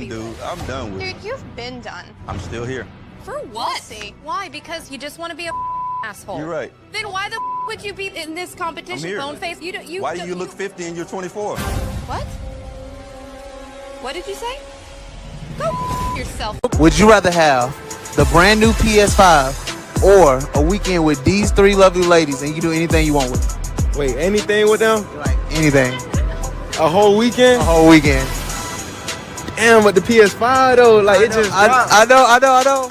dude. I'm done with it. Dude, you've been done. I'm still here. For what? See. Why? Because you just want to be a asshole. You're right. Then why the would you be in this competition, I'm here. bone face? Why do you look 50 and you're 24? What? What did you say? Go yourself. Would you rather have the brand new PS5 or a weekend with these three lovely ladies and you do anything you want with them? Wait, anything with them? Like anything. A whole weekend? A whole weekend. Damn, but the PS5 though, like it just dropped. I know.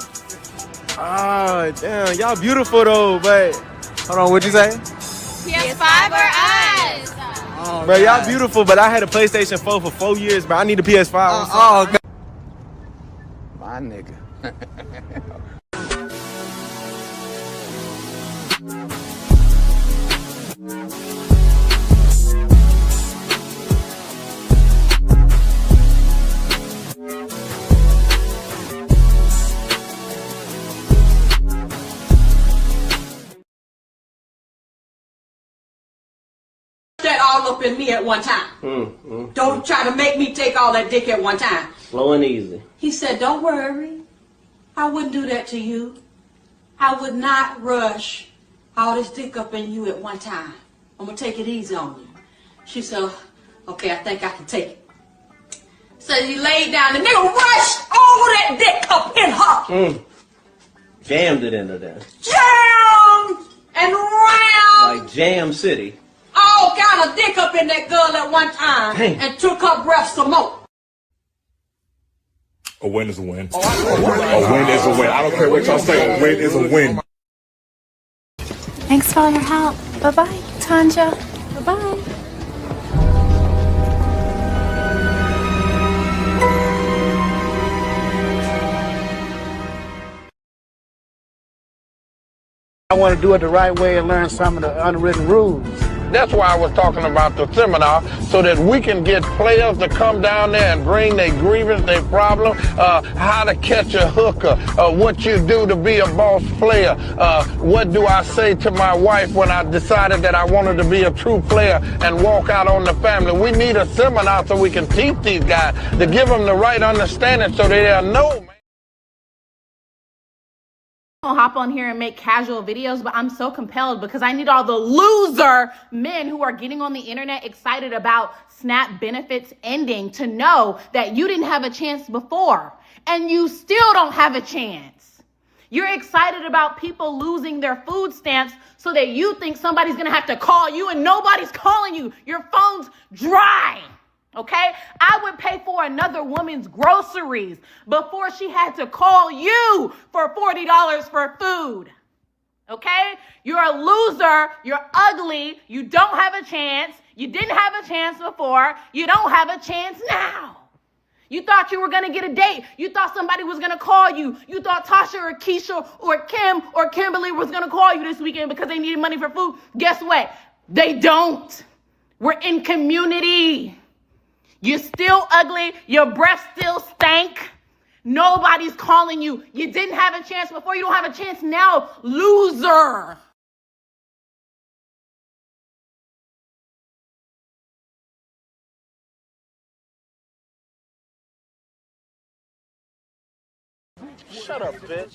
Oh, damn, y'all beautiful though, but Hold on, what'd you say? PS5 or us? Oh, bro, y'all beautiful, but I had a PlayStation 4 for 4 years, but I need a PS5. Oh, God. My nigga. That all up in me at one time. Don't try to make me take all that dick at one time. Slow and easy. He said, don't worry. I wouldn't do that to you. I would not rush all this dick up in you at one time. I'm going to take it easy on you. She said, okay, I think I can take it. So he laid down. The nigga rushed all that dick up in her. Jammed it into there. Jammed and round. Like Jam City. All kind of dick up in that girl at one time. Damn. And took her breath some more. A win is a win. A win is a win. I don't care what y'all say. A win is a win. Thanks for all your help. Bye-bye, Tanja. Bye-bye. I want to do it the right way and learn some of the unwritten rules. That's why I was talking about the seminar, so that we can get players to come down there and bring their grievance, their problem, how to catch a hooker, what you do to be a boss player, what do I say to my wife when I decided that I wanted to be a true player and walk out on the family. We need a seminar so we can teach these guys to give them the right understanding so they'll know, man. I'll hop on here and make casual videos, but I'm so compelled because I need all the loser men who are getting on the internet excited about SNAP benefits ending to know that you didn't have a chance before and you still don't have a chance. You're excited about people losing their food stamps so that you think somebody's gonna have to call you and nobody's calling you. Your phone's dry. Okay, I would pay for another woman's groceries before she had to call you for $40 for food. Okay, you're a loser, you're ugly, you don't have a chance, you didn't have a chance before, you don't have a chance now. You thought you were gonna get a date, you thought somebody was gonna call you, you thought Tasha or Keisha or Kim or Kimberly was gonna call you this weekend because they needed money for food. Guess what? They don't. We're in community. You're still ugly. Your breath still stank. Nobody's calling you. You didn't have a chance before. You don't have a chance now. Loser. Shut up, bitch.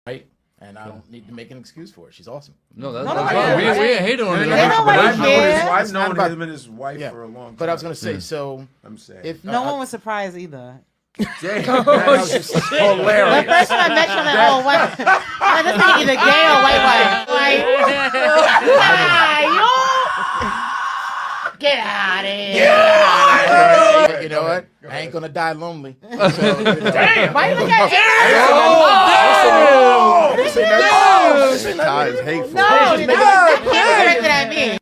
Right? And I don't need to make an excuse for it. She's awesome. No, that's No, not yeah, we ain't hating on it. I've known him and his wife for a long time. But I was gonna say, so I'm saying. if No one was surprised either. Damn, that was just hilarious. The first time I met you, I'm like, oh, what? Like, this nigga either gay or white. Get out of here. You know what? I ain't gonna die lonely. So, Damn. Why you look at Ty is hateful. No, that was directed at me.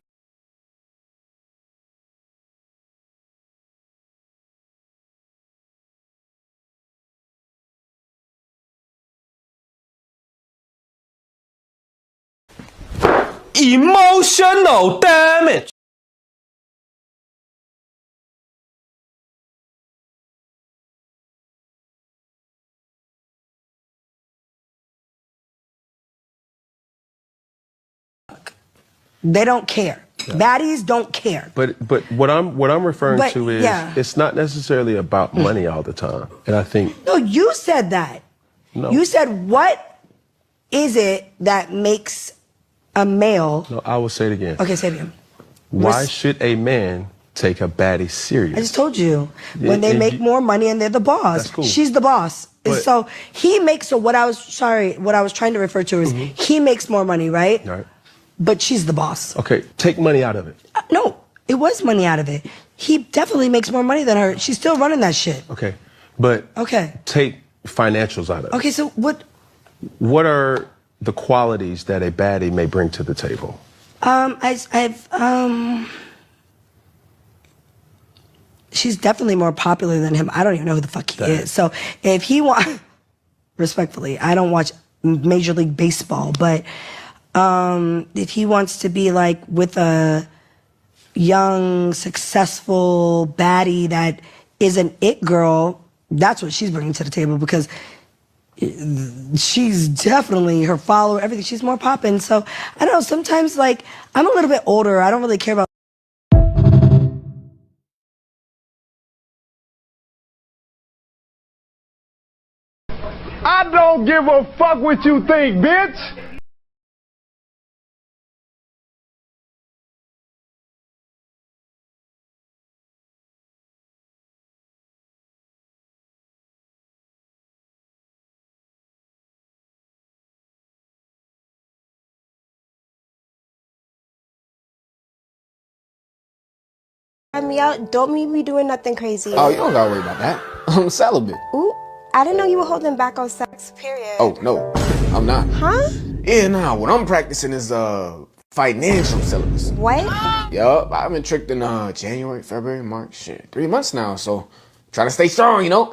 Emotional damage. They don't care. Yeah. Baddies don't care. But what I'm referring to is it's not necessarily about money all the time. And I think no, you said that. No. You said what is it that makes a male? No, I will say it again. Okay, say it again. Why should a man take a baddie serious? I just told you. When they make more money and they're the boss. That's cool. She's the boss. So he makes, what I was trying to refer to is he makes more money, right? Right. But she's the boss. Okay, take money out of it. No, it was money out of it. He definitely makes more money than her. She's still running that shit. Okay, but take financials out of it. Okay, so what? What are the qualities that a baddie may bring to the table? She's definitely more popular than him. I don't even know who the fuck he is. So if he respectfully, I don't watch Major League Baseball, but if he wants to be like with a young, successful baddie that is an it girl, that's what she's bringing to the table because she's definitely her follower, everything. She's more popping. So I don't know. Sometimes like I'm a little bit older. I don't really care about. I don't give a fuck what you think, bitch. Me out. Don't mean me doing nothing crazy. Oh, you don't gotta worry about that. I'm celibate. Ooh, I didn't know you were holding back on sex, period. Oh, no, I'm not. Huh? Yeah, nah, what I'm practicing is financial celibacy. What? Yup, I've been tricked in January, February, March, shit, 3 months now, so trying to stay strong, you know?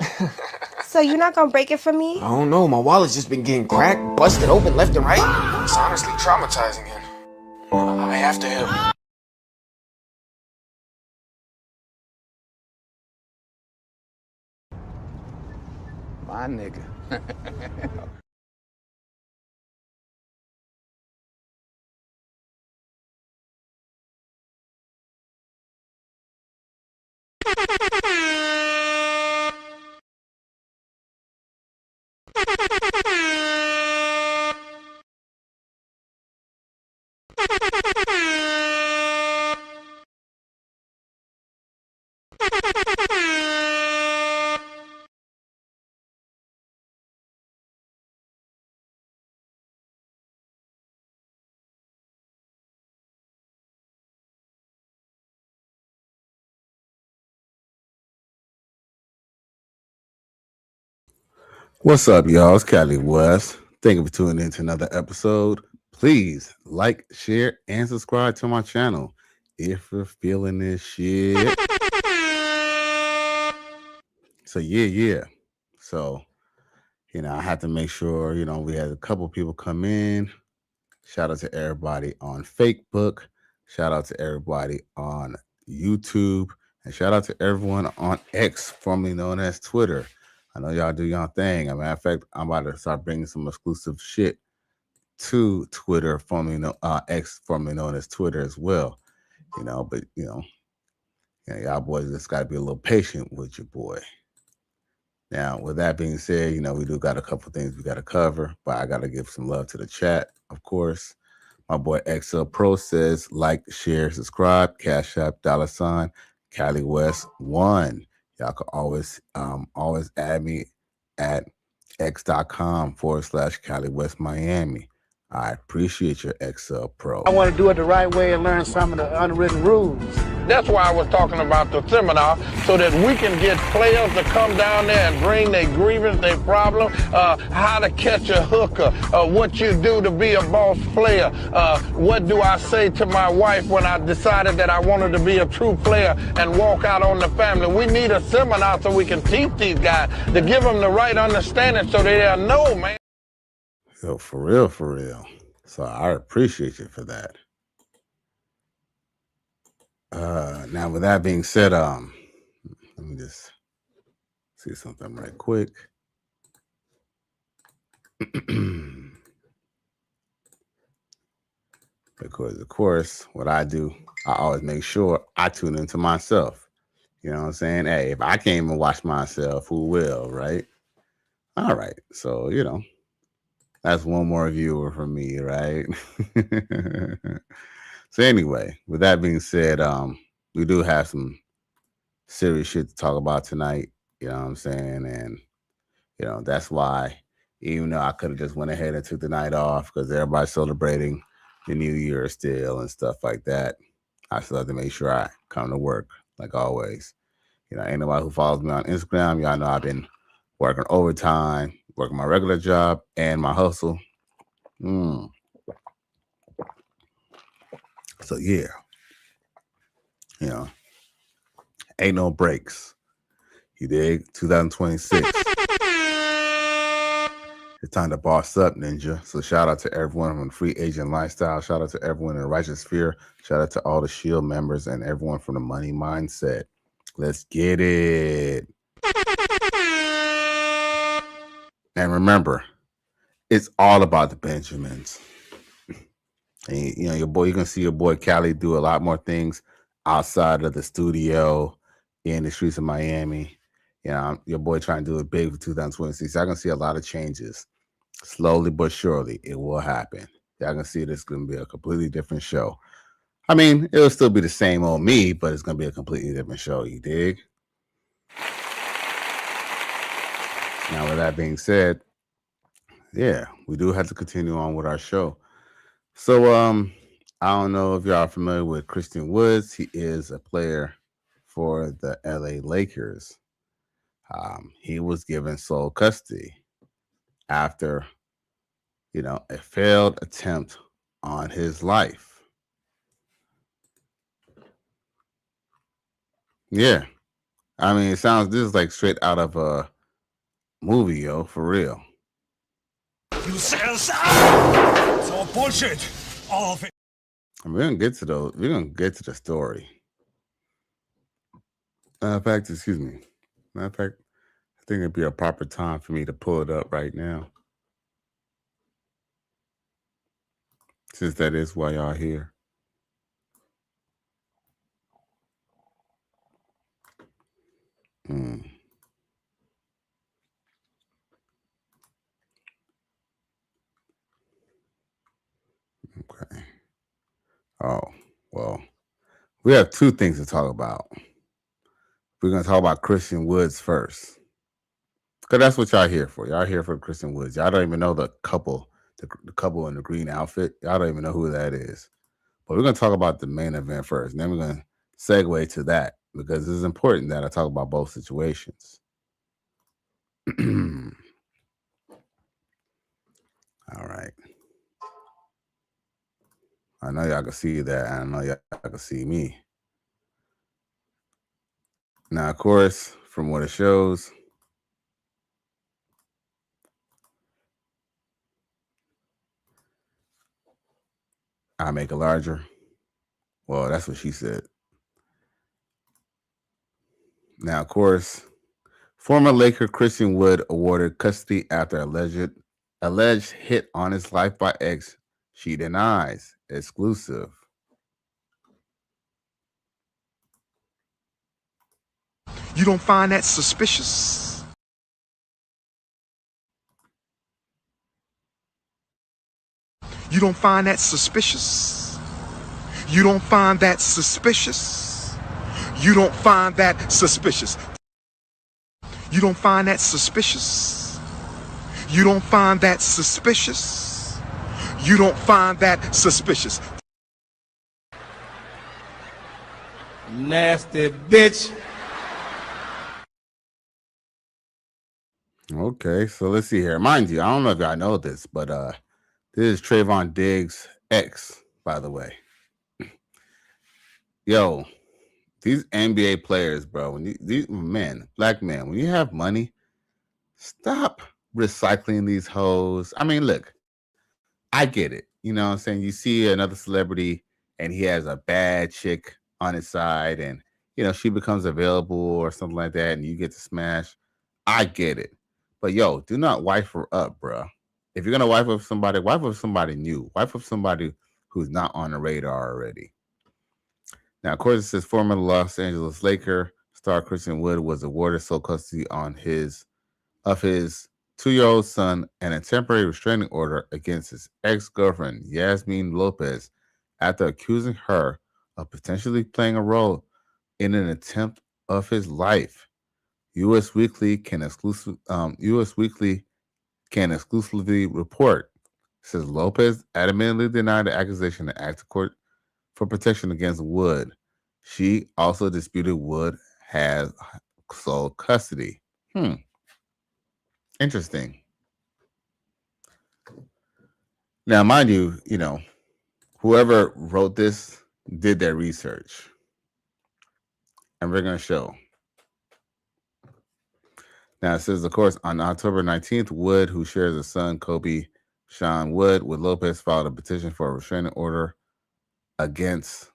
So you're not gonna break it for me? I don't know, my wallet's just been getting cracked, busted open left and right. It's honestly traumatizing him. I have to help. My nigga. What's up, y'all? It's Cali West. Thank you for tuning in to another episode. Please like, share, and subscribe to my channel if you're feeling this shit. So, yeah. So, I had to make sure, we had a couple people come in. Shout out to everybody on Facebook. Shout out to everybody on YouTube. And shout out to everyone on X, formerly known as Twitter. I know y'all do y'all thing. As a matter of fact, I'm about to start bringing some exclusive shit to Twitter, formerly known X, formerly known as Twitter as well. But y'all boys just gotta be a little patient with your boy. Now, with that being said, we do got a couple things we gotta cover, but I gotta give some love to the chat, of course. My boy XL Pro says like, share, subscribe, Cash App, $, Cali West 1. Y'all can always add me at x.com/Cali West Miami. I appreciate your XL Pro. I want to do it the right way and learn some of the unwritten rules. That's why I was talking about the seminar, so that we can get players to come down there and bring their grievance, their problem, how to catch a hooker, what you do to be a boss player, what do I say to my wife when I decided that I wanted to be a true player and walk out on the family. We need a seminar so we can teach these guys to give them the right understanding so they'll know, man. So for real. So I appreciate you for that. Now with that being said, let me just see something right quick. Because, of course, what I do, I always make sure I tune into myself. You know what I'm saying? Hey, if I can't even watch myself, who will, right? All right. So, that's one more viewer from me, right? So anyway, with that being said, we do have some serious shit to talk about tonight. You know what I'm saying? And that's why, even though I could have just went ahead and took the night off because everybody's celebrating the new year still and stuff like that, I still have to make sure I come to work like always. Ain't nobody who follows me on Instagram. Y'all know I've been working overtime, working my regular job and my hustle. So yeah, ain't no breaks. You dig? 2026. It's time to boss up, ninja. So shout out to everyone from the Free Agent Lifestyle. Shout out to everyone in the Righteous Sphere. Shout out to all the Shield members and everyone from the Money Mindset. Let's get it. And remember, it's all about the Benjamins. And, your boy, you can see your boy Cali do a lot more things outside of the studio in the streets of Miami. Your boy trying to do it big for 2026. I can see a lot of changes. Slowly but surely, it will happen. Y'all can see this is going to be a completely different show. I mean, it'll still be the same old me, but it's going to be a completely different show. You dig? Now, with that being said, yeah, we do have to continue on with our show. So, I don't know if y'all are familiar with Christian Woods. He is a player for the LA Lakers. He was given sole custody after, a failed attempt on his life. Yeah. I mean, this is like straight out of a movie, yo, for real. You sell it's all bullshit. All of it. We're gonna get to the story. Matter of fact, excuse me. Matter of fact, I think it'd be a proper time for me to pull it up right now. Since that is why y'all here. Okay. Oh, well, we have two things to talk about. We're going to talk about Christian Woods first. Because that's what y'all here for. Y'all here for Christian Woods. Y'all don't even know the couple, the couple in the green outfit. Y'all don't even know who that is. But we're going to talk about the main event first. And then we're going to segue to that because it's important that I talk about both situations. All right. I know y'all can see that. And I know y'all can see me. Now, of course, from what it shows, I make it larger. Well, that's what she said. Now, of course, former Laker Christian Wood awarded custody after alleged hit on his life by ex. She denies. Exclusive. You don't find that suspicious? You don't find that suspicious? You don't find that suspicious? You don't find that suspicious? You don't find that suspicious? You don't find that suspicious? You don't find that suspicious? Nasty bitch. Okay, so let's see here. Mind you, I don't know if y'all know this, but this is Trayvon Diggs' ex, by the way. Yo, these NBA players, bro, when these men, black men, when you have money, stop recycling these hoes. I mean, look, I get it. You know what I'm saying? You see another celebrity and he has a bad chick on his side and, she becomes available or something like that and you get to smash. I get it. But, yo, do not wife her up, bro. If you're going to wife up somebody new. Wife up somebody who's not on the radar already. Now, according to his former Los Angeles Laker star Christian Wood was awarded sole custody of his 2-year-old son and a temporary restraining order against his ex-girlfriend, Yasmin Lopez, after accusing her of potentially playing a role in an attempt of his life. U.S. Weekly can exclusively report. Says Lopez adamantly denied the accusation and asked the court for protection against Wood. She also disputed Wood has sole custody. Interesting. Now, mind you, whoever wrote this did their research. And we're going to show. Now, it says, of course, on October 19th, Wood, who shares a son, Kobe Sean Wood, with Lopez, filed a petition for a restraining order asking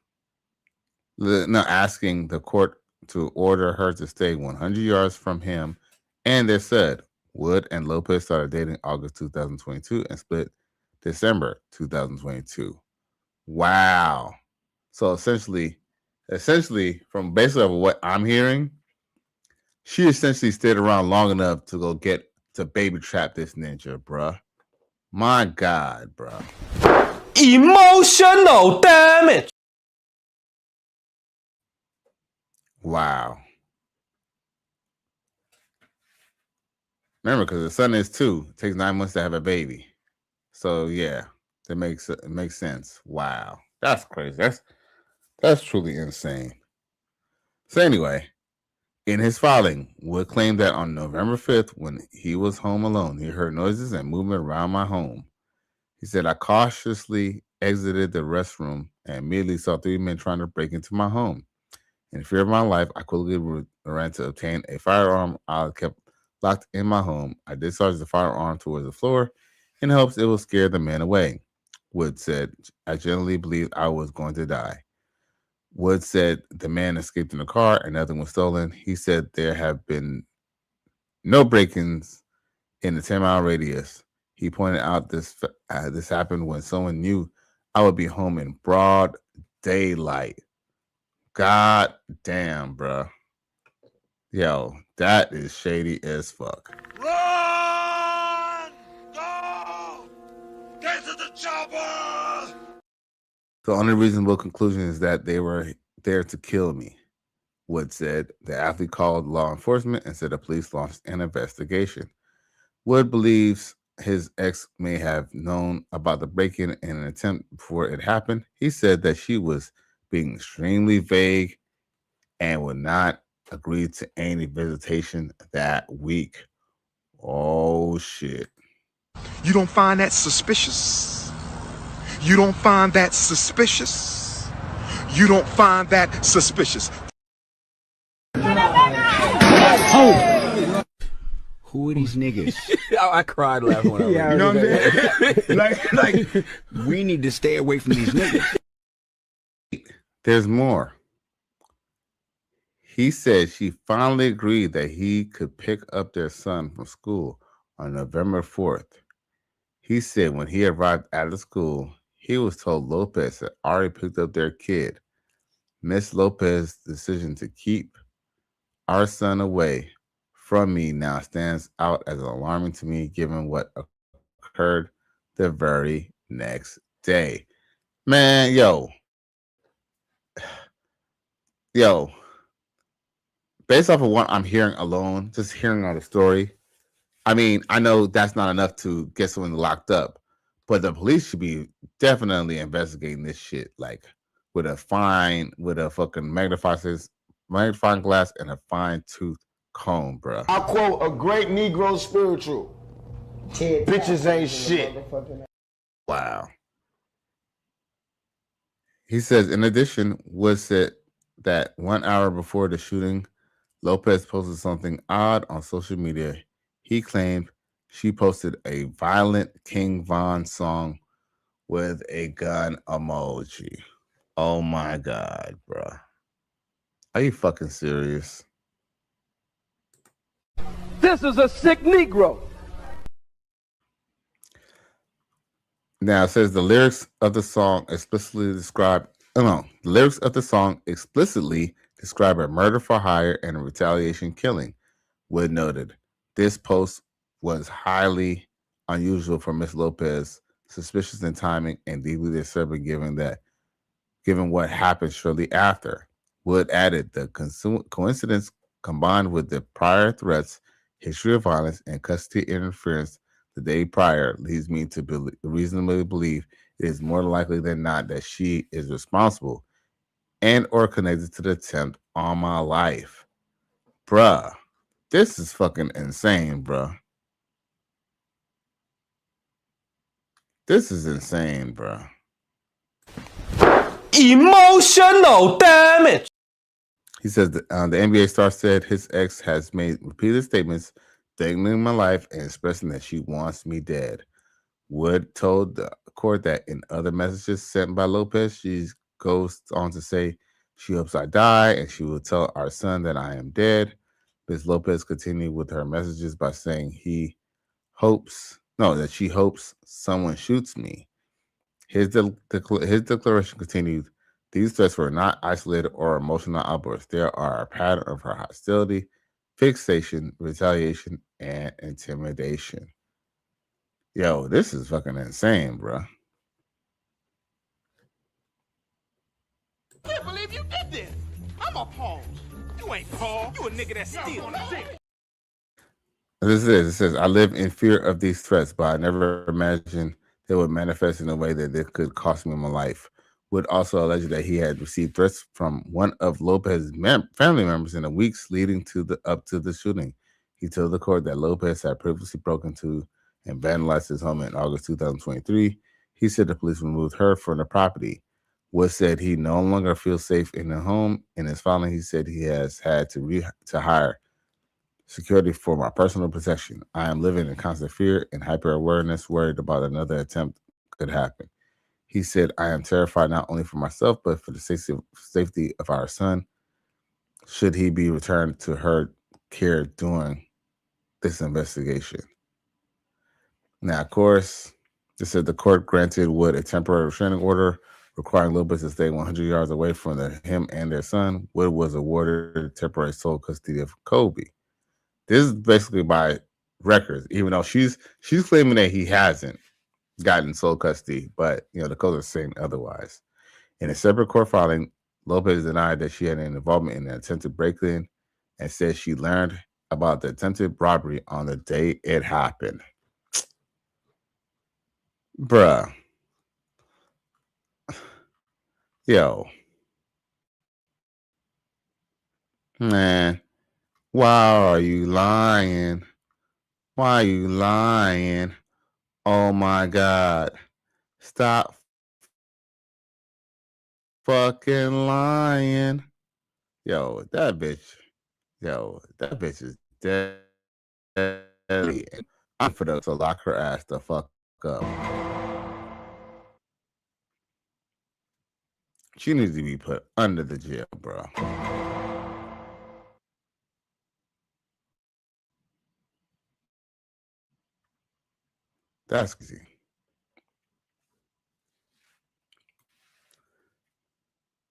the court to order her to stay 100 yards from him. And they said Wood and Lopez started dating August 2022 and split December 2022. Wow. So essentially, from basically what I'm hearing, she essentially stayed around long enough to go get to baby trap this ninja, bruh. My God, bruh. Emotional damage. Wow. Remember, because the son is 2. It takes 9 months to have a baby. So yeah, it makes sense. Wow. That's crazy. That's truly insane. So anyway, in his filing, Wood claimed that on November 5th, when he was home alone, he heard noises and movement around my home. He said, I cautiously exited the restroom and immediately saw 3 men trying to break into my home. In fear of my life, I quickly ran to obtain a firearm I kept locked in my home. I discharged the firearm towards the floor in hopes it will scare the men away. Wood said, I genuinely believed I was going to die. Wood said the man escaped in the car and nothing was stolen. He said there have been no break-ins in the 10-mile radius. He pointed out this happened when someone knew I would be home in broad daylight. God damn, bro. Yo, that is shady as fuck. Run! Go! Get to the chopper! The only reasonable conclusion is that they were there to kill me, Wood said. The athlete called law enforcement and said the police launched an investigation. Wood believes his ex may have known about the break-in in an attempt before it happened. He said that she was being extremely vague and would not agree to any visitation that week. Oh, shit. You don't find that suspicious? You don't find that suspicious? You don't find that suspicious? Who are these niggas? I cried laughing when I read it. You know what I'm saying? like, we need to stay away from these niggas. There's more. He said she finally agreed that he could pick up their son from school on November 4th. He said when he arrived at the school, he was told Lopez had already picked up their kid. Miss Lopez's decision to keep our son away from me now stands out as alarming to me, given what occurred the very next day. Man, yo, based off of what I'm hearing alone, just hearing all the story, I mean, I know that's not enough to get someone locked up, but the police should be definitely investigating this shit, like with a fucking magnifying glass and a fine-tooth comb, bro. I quote a great Negro spiritual. Bitches ain't shit. Wow. He says, in addition, Wood said that 1 hour before the shooting, Lopez posted something odd on social media. He claimed she posted a violent King Von song with a gun emoji. Oh my God, bro. Are you fucking serious? This is a sick Negro. Now it says the lyrics of the song explicitly describe. Oh no, the lyrics of the song explicitly describe a murder for hire and a retaliation killing. Wood noted this post was highly unusual for Miss Lopez, suspicious in timing and deeply disturbing given what happened shortly after. Wood added the coincidence combined with the prior threats, history of violence, and custody interference the day prior leads me to reasonably believe it is more likely than not that she is responsible and or connected to the attempt on my life. Bruh, this is fucking insane, bruh. This is insane, bruh. Emotional damage. He says the NBA star said his ex has made repeated statements threatening my life and expressing that she wants me dead. Wood told the court that in other messages sent by Lopez, she goes on to say she hopes I die and she will tell our son that I am dead. Ms. Lopez continued with her messages by saying that she hopes someone shoots me. His declaration continued, these threats were not isolated or emotional outbursts. There are a pattern of her hostility, fixation, retaliation, and intimidation. Yo, this is fucking insane, bro. I can't believe you did this. I'm appalled. You ain't Paul. You a nigga that's stealing. This is it. It says, I live in fear of these threats, but I never imagined they would manifest in a way that they could cost me my life. Wood also alleged that he had received threats from one of Lopez's family members in the weeks leading up to the shooting. He told the court that Lopez had previously broken into and vandalized his home in August 2023. He said the police removed her from the property. Wood said he no longer feels safe in the home. In his filing, he said he has had to hire security for my personal protection. I am living in constant fear and hyper-awareness, worried about another attempt could happen. He said, I am terrified not only for myself, but for the safety of our son, should he be returned to her care during this investigation. Now, of course, they said the court granted Wood a temporary restraining order requiring Lopez to stay 100 yards away from him and their son. Wood was awarded temporary sole custody of Kobe. This is basically by records, even though she's claiming that he hasn't gotten sole custody, but the court is saying otherwise. In a separate court filing, Lopez denied that she had any involvement in the attempted break-in and said she learned about the attempted robbery on the day it happened. Bruh. Yo. Man. Why are you lying? Why are you lying? Oh my God. Stop fucking lying. Yo, that bitch is deadly. I'm for to lock her ass the fuck up. She needs to be put under the jail, bro. That's easy.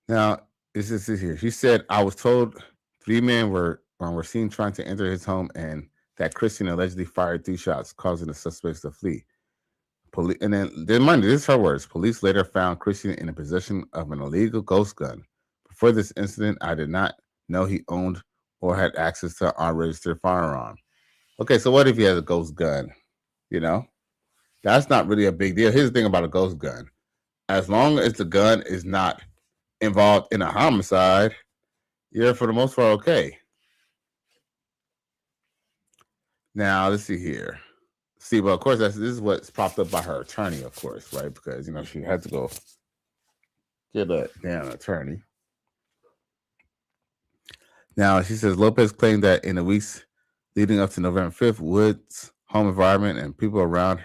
Now, this is here. She said, I was told 3 men were seen trying to enter his home and that Christian allegedly fired 3 shots, causing the suspects to flee. And then mind you, this is her words. Police later found Christian in the possession of an illegal ghost gun. Before this incident, I did not know he owned or had access to an unregistered firearm. Okay, so what if he has a ghost gun? That's not really a big deal. Here's the thing about a ghost gun. As long as the gun is not involved in a homicide, you're for the most part okay. Now, let's see here. Well, of course, this is what's popped up by her attorney, of course, right? Because, she had to go get a damn attorney. Now, she says Lopez claimed that in the weeks leading up to November 5th, Wood's home environment and people around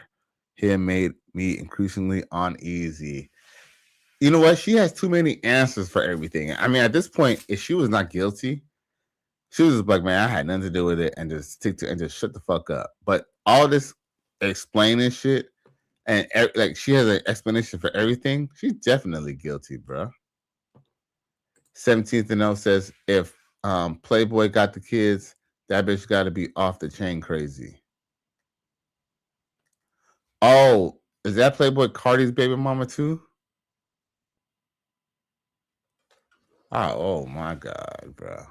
him made me increasingly uneasy. You know what? She has too many answers for everything. I mean, at this point, if she was not guilty, she was just like, man, I had nothing to do with it and just shut the fuck up. But all this explaining shit and like she has an explanation for everything, she's definitely guilty, bro. 17th and 0 says if Playboy got the kids, that bitch got to be off the chain crazy. Oh, is that Playboy Cardi's baby mama too? Oh my God, bro.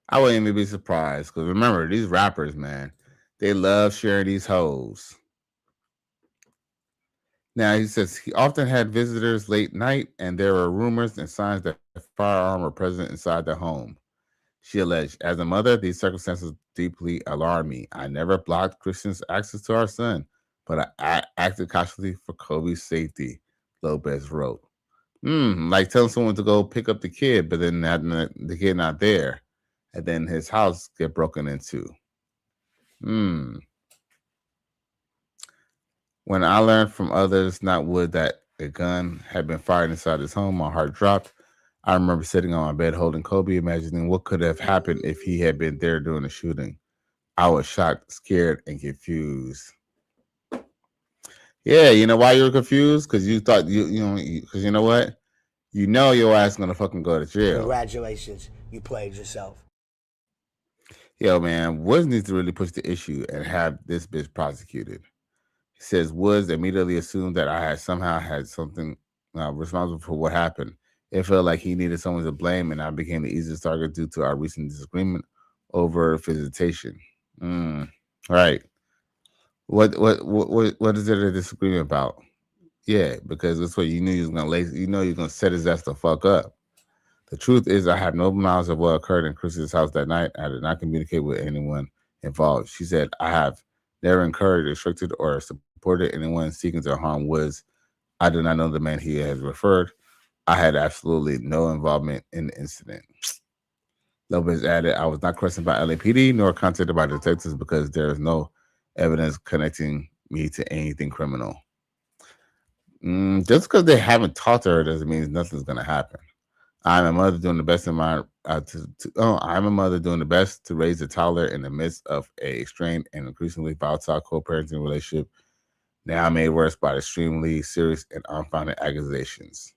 I wouldn't even be surprised because remember, these rappers, man, they love sharing these hoes. Now, he says he often had visitors late night, and there were rumors and signs that a firearm were present inside the home. She alleged, as a mother, these circumstances deeply alarmed me. I never blocked Christians' access to our son, but I acted cautiously for Kobe's safety, Lopez wrote. Like telling someone to go pick up the kid, but then the kid not there, and then his house get broken into. When I learned from others, not Wood, that a gun had been fired inside his home, my heart dropped. I remember sitting on my bed holding Kobe, imagining what could have happened if he had been there during the shooting. I was shocked, scared, and confused. Yeah, you know why you were confused? Because you thought because you know what? You know your ass gonna fucking go to jail. Congratulations, you played yourself. Yo, man, Woods needs to really push the issue and have this bitch prosecuted. He says Woods immediately assumed that I had somehow had something responsible for what happened. It felt like he needed someone to blame, and I became the easiest target due to our recent disagreement over visitation. Right. What is there a disagreement about? Yeah, because that's what you knew he was gonna you're gonna set his ass the fuck up. The truth is, I have no knowledge of what occurred in Chris's house that night. I did not communicate with anyone involved. She said, I have never encouraged, restricted, or supported anyone seeking to harm Woods. I do not know the man he has referred. I had absolutely no involvement in the incident. Lopez added, I was not questioned by LAPD nor contacted by detectives because there is no evidence connecting me to anything criminal. Just because they haven't talked to her doesn't mean nothing's going to happen. I'm a mother doing the best I'm a mother doing the best to raise a toddler in the midst of a strained and increasingly volatile co-parenting relationship, now made worse by extremely serious and unfounded accusations.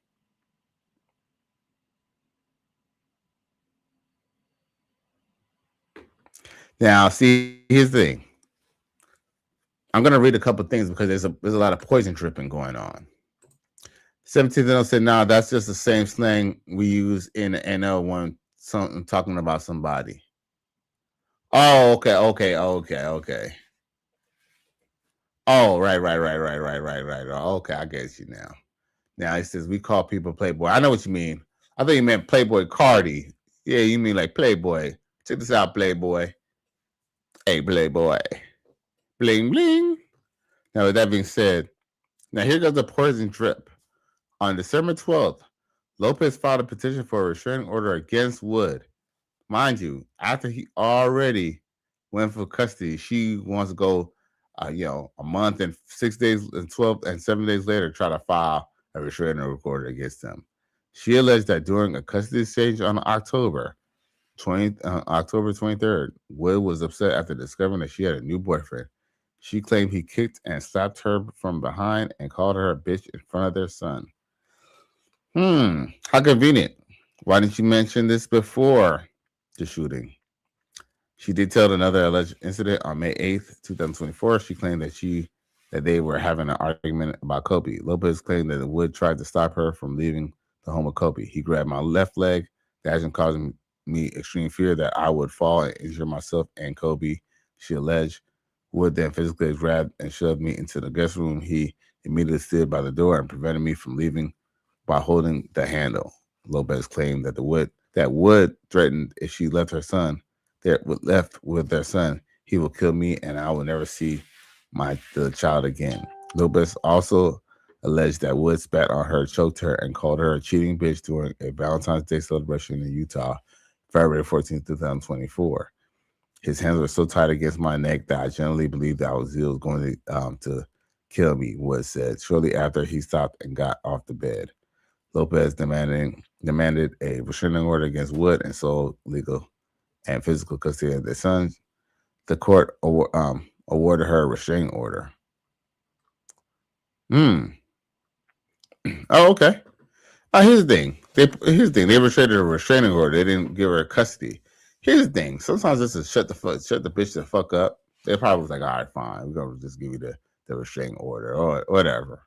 Now, see, here's the thing. I'm going to read a couple things because there's a lot of poison dripping going on. 17th said, no, that's just the same slang we use in the NL when talking about somebody. Oh, okay. Oh, right. Okay, I get you now. Now he says we call people Playboy. I know what you mean. I thought you meant Playboy Cardi. Yeah, you mean like Playboy. Check this out, Playboy. Hey, Playboy. Bling, bling. Now, with that being said, now here goes the poison drip. On December 12th, Lopez filed a petition for a restraining order against Wood. Mind you, after he already went for custody, she wants to go, a month and 6 days and 12 and 7 days later, try to file a restraining order against him. She alleged that during a custody exchange on October 23rd, Wood was upset after discovering that she had a new boyfriend. She claimed he kicked and slapped her from behind and called her a bitch in front of their son. How convenient. Why didn't you mention this before the shooting? She detailed another alleged incident on May 8th, 2024. She claimed that they were having an argument about Kobe. Lopez claimed that Wood tried to stop her from leaving the home of Kobe. He grabbed my left leg, the action causing me extreme fear that I would fall and injure myself and Kobe. She alleged Wood then physically grabbed and shoved me into the guest room. He immediately stood by the door and prevented me from leaving by holding the handle. Lopez claimed that Wood threatened if she left with their son, he will kill me and I will never see the child again. Lopez also alleged that Wood spat on her, choked her, and called her a cheating bitch during a Valentine's Day celebration in Utah, February 14, 2024. His hands were so tight against my neck that I generally believed that he was going to kill me, Wood said. Shortly after, he stopped and got off the bed. Lopez demanded a restraining order against Wood and sole legal and physical custody of their sons. The court awarded her a restraining order. Oh, okay. Here's the thing. They restricted a restraining order. They didn't give her custody. Here's the thing. Sometimes it's a shut the bitch the fuck up. They probably was like, all right, fine. We're gonna just give you the restraining order or whatever.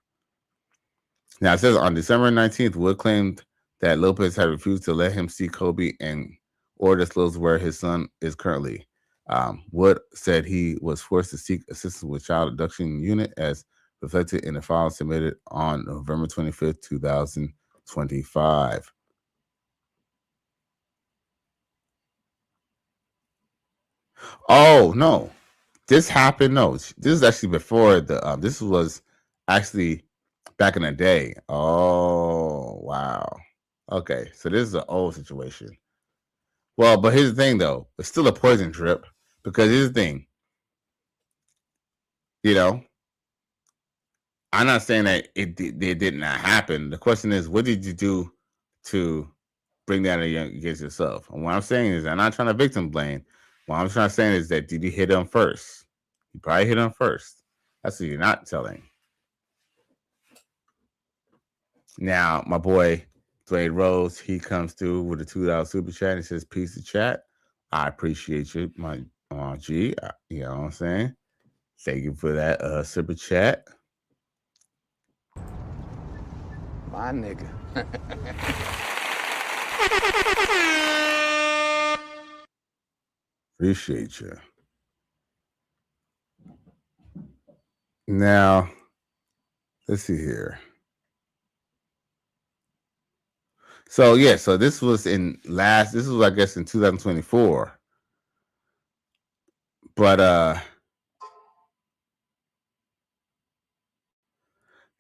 Now it says on December 19th, Wood claimed that Lopez had refused to let him see Kobe or disclose where his son is currently. Wood said he was forced to seek assistance with child abduction unit as reflected in the file submitted on November 25th, 2025. Oh, no. This happened. No, this is actually before this was actually back in the day. Oh, wow. Okay, so this is an old situation. Well, but here's the thing, though. It's still a poison drip because here's the thing. You know, I'm not saying that it did not happen. The question is, what did you do to bring that against yourself? And what I'm saying is, I'm not trying to victim blame. What I'm trying to say is that did you hit him first? You probably hit him first. That's what you're not telling. Now, my boy Dwayne Rose, he comes through with a $2 super chat. He says, "Peace to chat. I appreciate you, my G. You know what I'm saying? Thank you for that super chat." My nigga. Appreciate you. Now, let's see here. So yeah, so this was I guess in 2024. But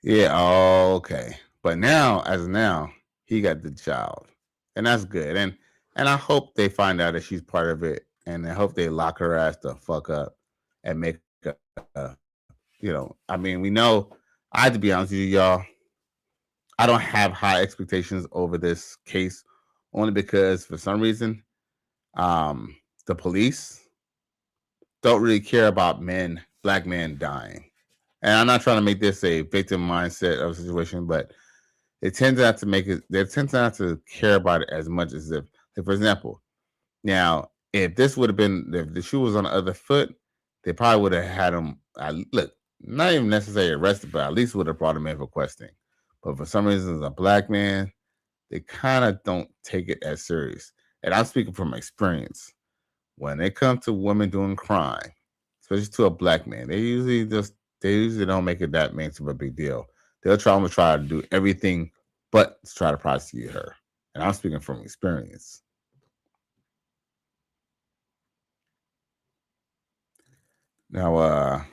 yeah, okay. But as of now, he got the child. And that's good. And I hope they find out that she's part of it. And I hope they lock her ass the fuck up and make I mean, we know, I have to be honest with you, y'all. I don't have high expectations over this case only because for some reason, the police don't really care about black men dying. And I'm not trying to make this a victim mindset of a situation, but they tend not to care about it as much as if for example, now, if this would have been, if the shoe was on the other foot, they probably would have had him, not even necessarily arrested, but at least would have brought him in for questioning. But for some reason, as a black man, they kind of don't take it as serious. And I'm speaking from experience. When it comes to women doing crime, especially to a black man, they usually don't make it that much of a big deal. They'll try to do everything but to try to prosecute her. And I'm speaking from experience. Now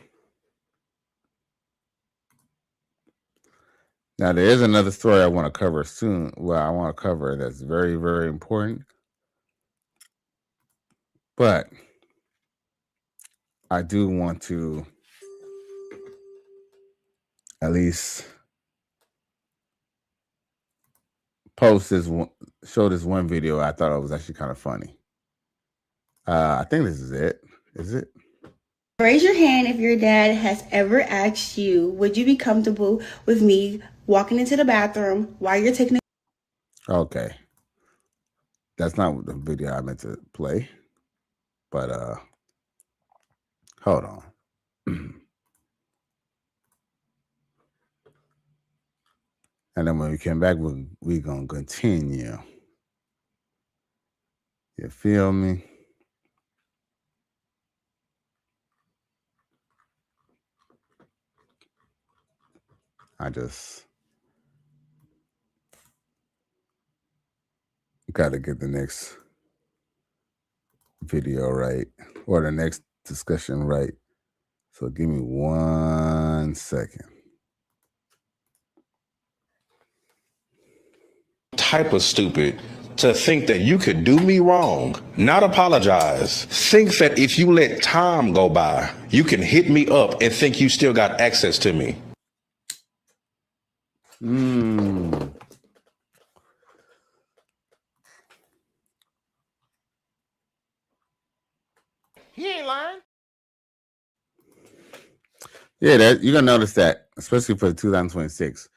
there is another story I want to cover soon. Well, I want to cover that's very, very important. But I do want to at least show this one video. I thought it was actually kind of funny. I think this is it. Is it? Raise your hand if your dad has ever asked you, would you be comfortable with me walking into the bathroom while you're taking a... Okay. That's not the video I meant to play. But hold on. And then when we come back, we're going to continue. You feel me? I just got to get the next video right or the next discussion right. So give me 1 second. Type of stupid to think that you could do me wrong, not apologize. Think that if you let time go by, you can hit me up and think you still got access to me. He ain't lying. Yeah, you're gonna notice that especially for 2026,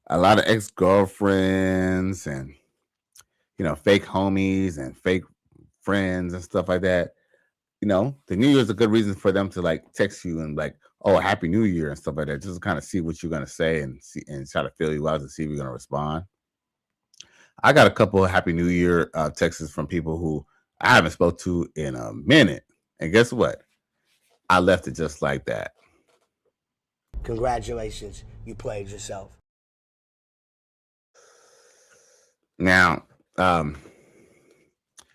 a lot of ex-girlfriends and fake homies and fake friends and stuff like that. The New Year is a good reason for them to like text you and like, oh, Happy New Year and stuff like that, just to kind of see what you're gonna say and see and try to feel you out to see if you're gonna respond. I got a couple of Happy New Year texts from people who I haven't spoke to in a minute, and guess what? I left it just like that. Congratulations, you played yourself. Now,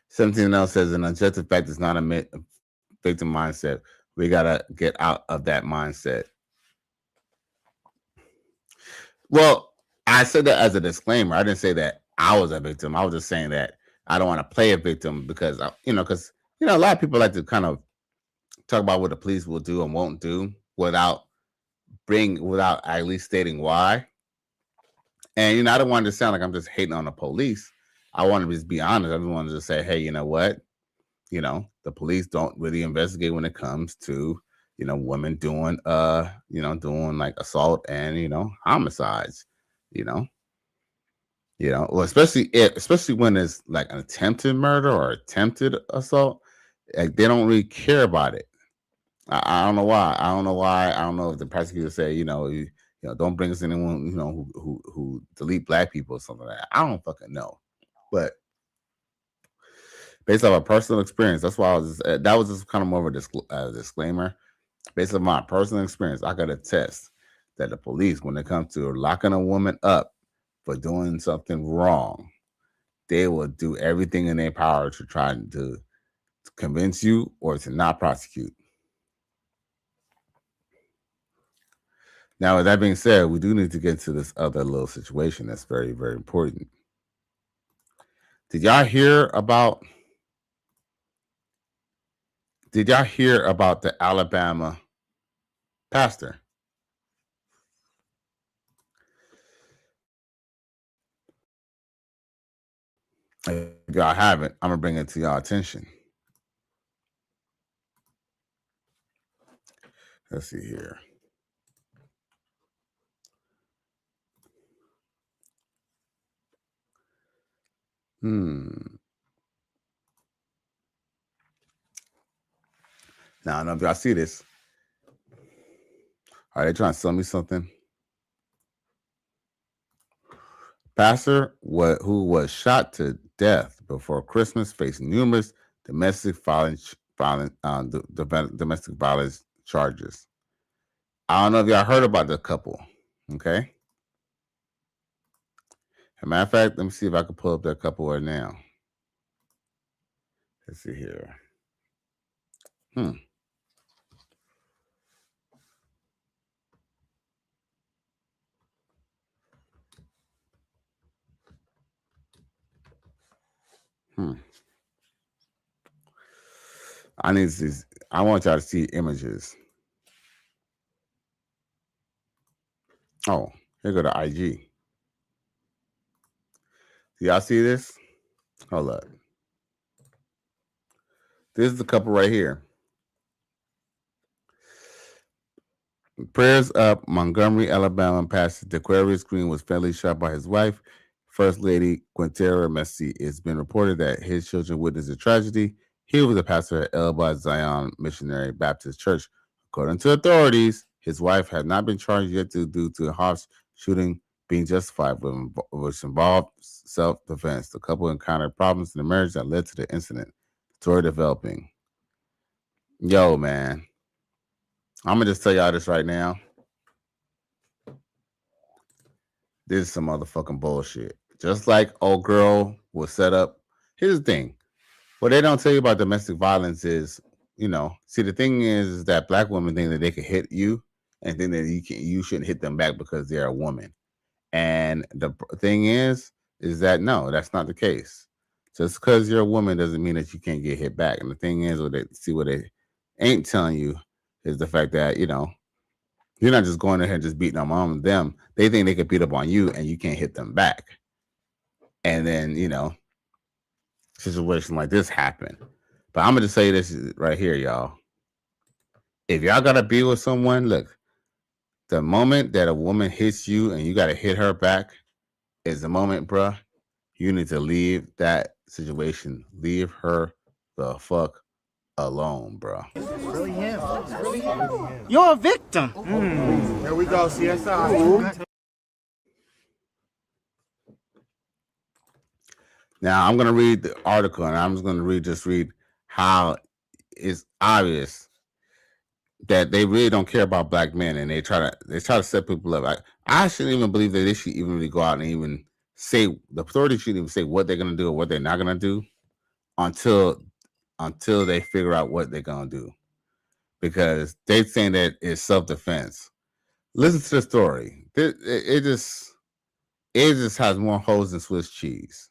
17 else says an objective fact is not a victim mindset. We gotta get out of that mindset. Well, I said that as a disclaimer. I didn't say that I was a victim. I was just saying that I don't want to play a victim because a lot of people like to kind of talk about what the police will do and won't do without at least stating why. And I don't want it to sound like I'm just hating on the police. I want to just be honest. I just wanted to say, hey, you know what? The police don't really investigate when it comes to women doing doing like assault and homicides. Well, especially when it's like an attempted murder or attempted assault, like they don't really care about it. I don't know why. I don't know if the prosecutor say, don't bring us anyone, who delete black people or something like that. I don't fucking know. But based on my personal experience, that's why that was just kind of more of a disclaimer. Based on my personal experience, I got to attest that the police, when it comes to locking a woman up for doing something wrong, they will do everything in their power to try to convince you or to not prosecute. Now, with that being said, we do need to get to this other little situation that's very, very important. Did y'all hear about the Alabama pastor? If y'all haven't, I'm gonna bring it to y'all attention. Let's see here. Now, I don't know if y'all see this. Are they trying to sell me something? Pastor who was shot to death before Christmas faced numerous domestic violence charges. I don't know if y'all heard about the couple. Okay. As a matter of fact, let me see if I can pull up that couple right now. Let's see here. I want y'all to see images. Oh, here go to IG. Do y'all see this? Hold up. This is the couple right here. Prayers up. Montgomery, Alabama pastor DeQuarius Green was fatally shot by his wife, First Lady Quintera Messi. It's been reported that his children witnessed the tragedy. He was a pastor at Elba Zion Missionary Baptist Church. According to authorities, his wife had not been charged yet due to a harsh shooting being justified, which involved self-defense. The couple encountered problems in the marriage that led to the incident. Story developing. Yo, man. I'm going to just tell y'all this right now. This is some motherfucking bullshit. Just like old girl was set up. Here's the thing. What they don't tell you about domestic violence is, see, the thing is that black women think that they can hit you and think that you shouldn't hit them back because they're a woman. And the thing is that no, that's not the case. Just because you're a woman doesn't mean that you can't get hit back. And the thing is, what they ain't telling you is the fact that, you're not just going ahead and just beating on mom and them. They think they can beat up on you and you can't hit them back. And then, situation like this happen. But I'm going to say this right here, y'all. If y'all got to be with someone, look, The moment that a woman hits you and you got to hit her back is the moment, bruh. You need to leave that situation. Leave her the fuck alone, bro. Really him. Really him. You're a victim. Here we go, CSI. Now I'm gonna read the article, and I'm just gonna read how it's obvious that they really don't care about black men, and they try to set people up. I shouldn't even believe that they should even really go out and even say, the authorities shouldn't even say what they're gonna do or what they're not gonna do until they figure out what they're gonna do, because they're saying that it's self-defense. Listen to the story. It just has more holes than Swiss cheese.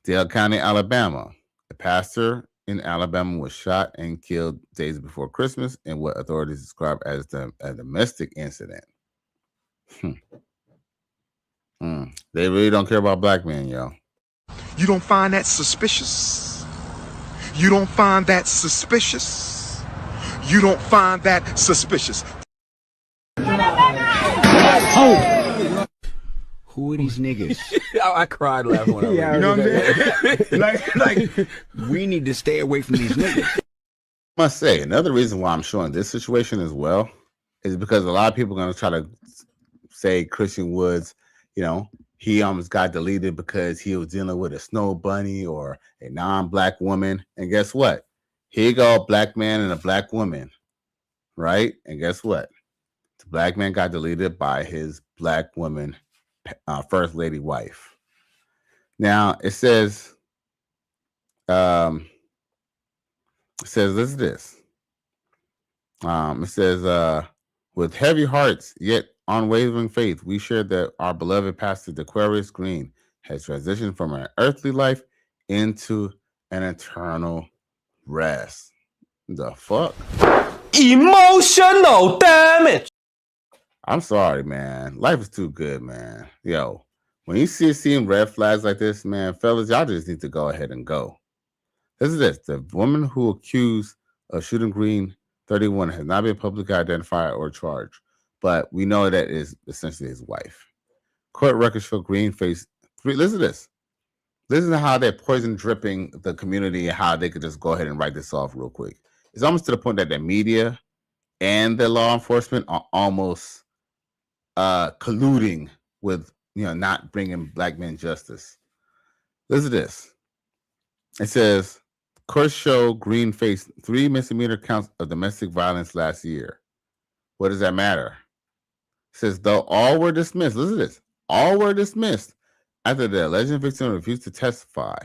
Dale County, Alabama. A pastor in Alabama was shot and killed days before Christmas in what authorities describe as a domestic incident. They really don't care about black men, yo. You don't find that suspicious? You don't find that suspicious? You don't find that suspicious? Who are these niggas? I cried laughing when I read it. You know what I'm saying? like, we need to stay away from these niggas. I must say, another reason why I'm showing this situation as well is because a lot of people are going to try to say Christian Woods, he almost got deleted because he was dealing with a snow bunny or a non-black woman. And guess what? Here you go, a black man and a black woman, right? And guess what? The black man got deleted by his black woman, first lady wife. Now it says, listen to this. It says, with heavy hearts yet unwavering faith, we share that our beloved pastor Aquarius Green has transitioned from an earthly life into an eternal rest. The fuck? Emotional damage. I'm sorry, man. Life is too good, man. Yo, when you seeing red flags like this, man, fellas, y'all just need to go ahead and go. This is this. The woman who accused of shooting Green 31 has not been publicly identified or charged, but we know that is essentially his wife. Court records show Green faced three. Listen to this. Listen to how they're poison dripping the community and how they could just go ahead and write this off real quick. It's almost to the point that the media and the law enforcement are almost colluding with not bringing black men justice. Listen to this. It says, courts show Green faced 3 misdemeanor counts of domestic violence last year. What does that matter? It says, though all were dismissed. Listen to this. All were dismissed after the alleged victim refused to testify.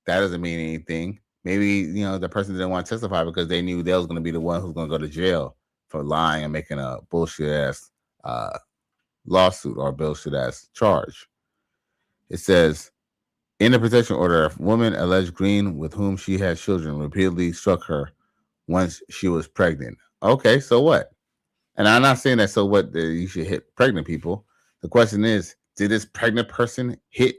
That doesn't mean anything. Maybe, the person didn't want to testify because they knew they was going to be the one who's going to go to jail for lying and making a bullshit ass lawsuit or bullshit ass charge. It says, in the protection order, a woman alleged Green, with whom she had children, repeatedly struck her once she was pregnant. Okay, so what? And I'm not saying that so what you should hit pregnant people. The question is, did a pregnant person hit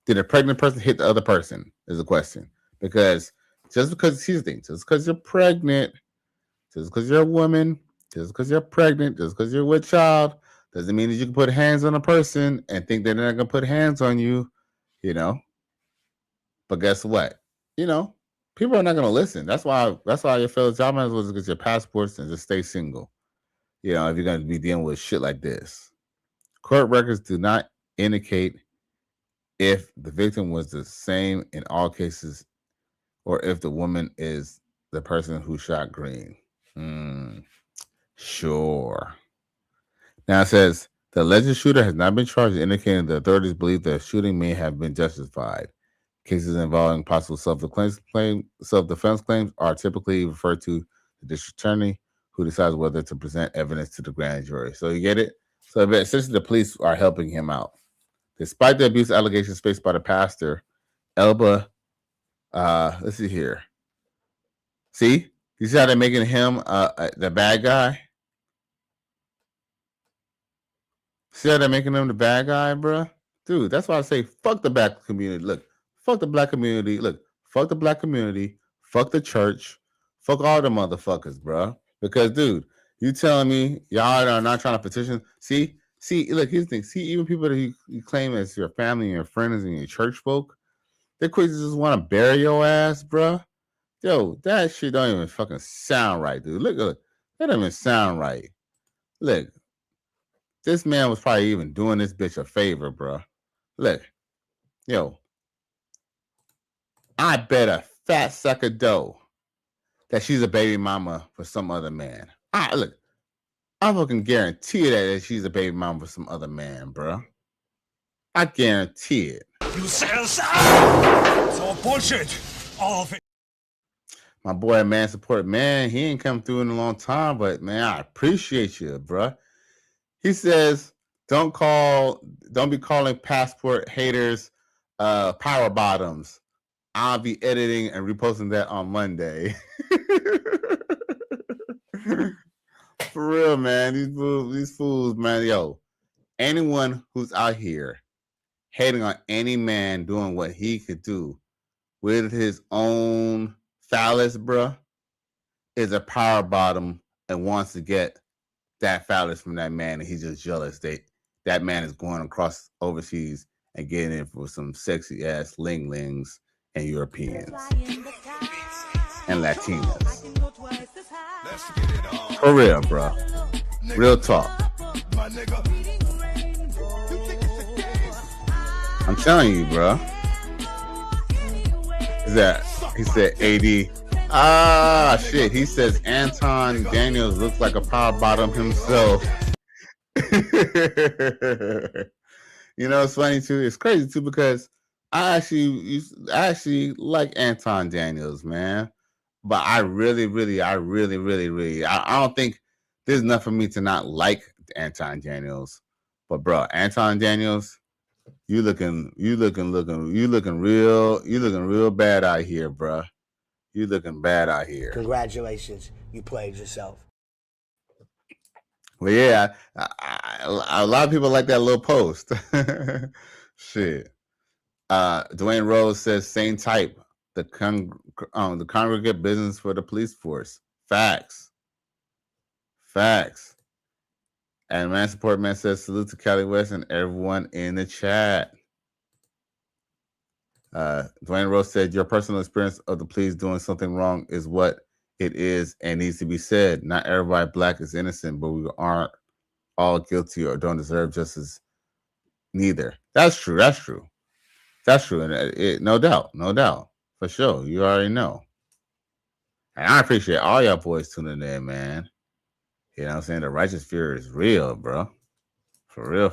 the other person? Is the question. Because just because here's the thing, just because you're pregnant, just because you're a woman, just because you're pregnant, just because you're with child, doesn't mean that you can put hands on a person and think that they're not gonna put hands on you, But guess what? People are not gonna listen. That's why your fellas, y'all might as well just get your passports and just stay single. If you're gonna be dealing with shit like this. Court records do not indicate if the victim was the same in all cases or if the woman is the person who shot Green. Sure. Now it says, the alleged shooter has not been charged, indicating the authorities believe the shooting may have been justified. Cases involving possible self-defense claims are typically referred to the district attorney, who decides whether to present evidence to the grand jury. So you get it? So essentially the police are helping him out. Despite the abuse allegations faced by the pastor, Elba, let's see here. See? You see how they're making him the bad guy? See how they're making him the bad guy, bruh? Dude, that's why I say fuck the black community. Look, fuck the black community. Look, fuck the black community. Fuck the church. Fuck all the motherfuckers, bruh. Because, dude, You telling me y'all are not trying to petition? See, look, here's the thing. See, even people that you claim as your family and your friends and your church folk, they're quick to just want to bury your ass, bruh. Yo, that shit don't even fucking sound right, dude. Look, that don't even sound right. Look, this man was probably even doing this bitch a favor, bruh. Look, yo, I bet a fat sack of dough that she's a baby mama for some other man. Look, I fucking guarantee that she's a baby mama for some other man, bruh. I guarantee it. You said it's all bullshit. All of it. My boy, man, support, man, he ain't come through in a long time, but man, I appreciate you, bruh. He says, don't be calling passport haters power bottoms. I'll be editing and reposting that on Monday. For real, man. These fools, man. Yo, anyone who's out here hating on any man doing what he could do with his own phallus, bruh, is a power bottom and wants to get that phallus from that man, and he's just jealous that man is going across overseas and getting it for some sexy ass linglings and Europeans and Latinas. For real, bro. Real talk. I'm telling you, bro. He said AD. Shit. He says Anton Daniels looks like a power bottom himself. You know, it's funny too. It's crazy too because I actually like Anton Daniels, man. But I don't think there's enough for me to not like Anton Daniels. But bro, Anton Daniels, you looking real bad out here, bro. You looking bad out here. Congratulations, you played yourself. Well, yeah, a lot of people like that little post. Shit. Dwayne Rose says same type. The congregate business for the police force. Facts. And Man Support Man says salute to Cali West and everyone in the chat. Dwayne Rose said your personal experience of the police doing something wrong is what it is and needs to be said. Not everybody black is innocent, but we aren't all guilty or don't deserve justice neither. That's true. And no doubt. For sure. You already know. And I appreciate all y'all boys tuning in, man. You know what I'm saying? The righteous fear is real, bro. For real.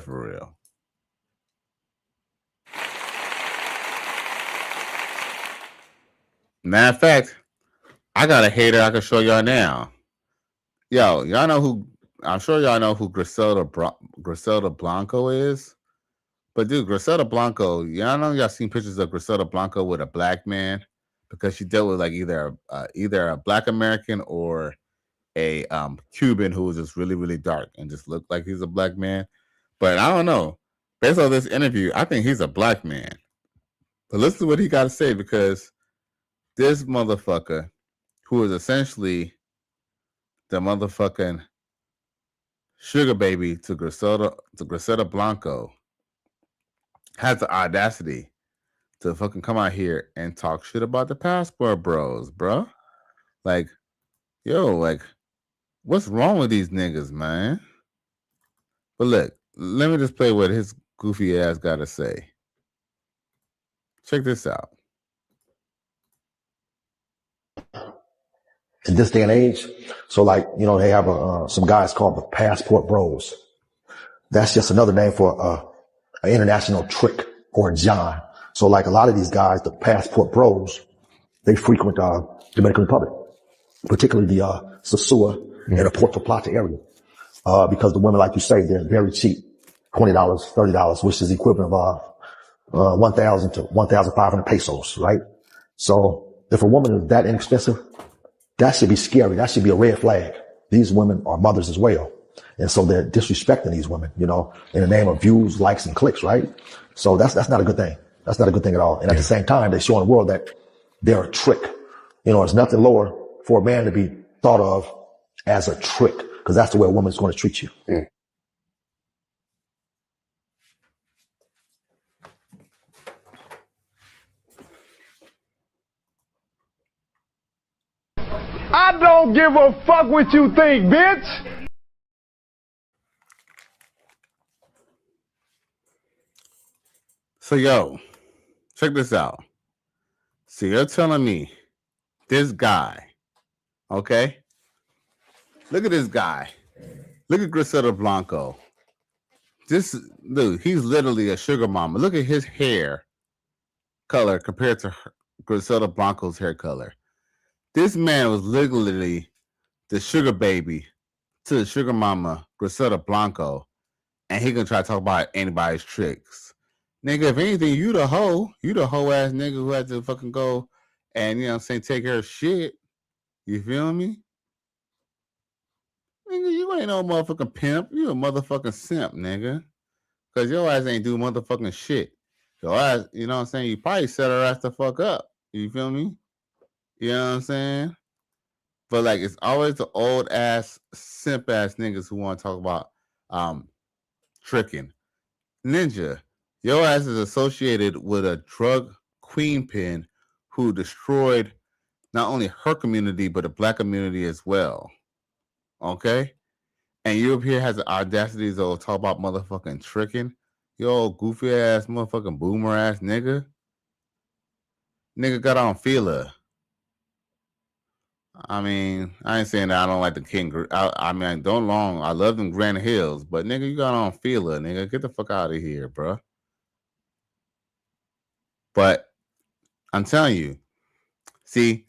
Matter of fact, I got a hater I can show y'all now. Yo, y'all know who? I'm sure y'all know who Griselda Blanco is. But dude, Griselda Blanco, y'all seen pictures of Griselda Blanco with a black man because she dealt with like either a black American or a Cuban who was just really dark and just looked like he's a black man. But I don't know. Based on this interview, I think he's a black man. But listen to what he got to say because this motherfucker, who is essentially the motherfucking sugar baby to Griselda Blanco, has the audacity to fucking come out here and talk shit about the passport bros, bro. Like, yo, like, what's wrong with these niggas, man? But look, let me just play what his goofy ass got to say. Check this out. In this day and age, so like, they have some guys called the passport bros. That's just another name for an international trick or a John. So like a lot of these guys, the passport bros, they frequent Dominican Republic, particularly the Sosua and the Puerto Plata area, because the women, like you say, they're very cheap, $20, $30, which is the equivalent of 1,000 to 1,500 pesos, right? So if a woman is that inexpensive, that should be scary. That should be a red flag. These women are mothers as well. And so they're disrespecting these women, in the name of views, likes, and clicks, right? So that's not a good thing. That's not a good thing at all. And at the same time, they're showing the world that they're a trick. There's nothing lower for a man to be thought of as a trick because that's the way a woman's going to treat you. I don't give a fuck what you think, bitch. So, yo, check this out. So you're telling me this guy, okay? Look at this guy. Look at Griselda Blanco. This dude, he's literally a sugar mama. Look at his hair color compared to Griselda Blanco's hair color. This man was literally the sugar baby to the sugar mama, Griselda Blanco, and he gonna try to talk about anybody's tricks. Nigga, if anything, you the hoe ass nigga who had to fucking go and, you know what I'm saying, take care of shit. You feel me? Nigga, you ain't no motherfucking pimp. You a motherfucking simp, nigga. Cause your ass ain't do motherfucking shit. Your ass, you know what I'm saying? You probably set her ass the fuck up. You feel me? You know what I'm saying? But like, it's always the old ass, simp ass niggas who want to talk about tricking. Ninja, your ass is associated with a drug queenpin who destroyed not only her community, but the black community as well. Okay? And you up here has the audacity to talk about motherfucking tricking. You old goofy ass motherfucking boomer ass nigga. Nigga got on feeler. I mean, I ain't saying that I don't like the King. I mean, don't long. I love them Grand Hills, but nigga, you got on feeler, nigga. Get the fuck out of here, bro. But I'm telling you, see,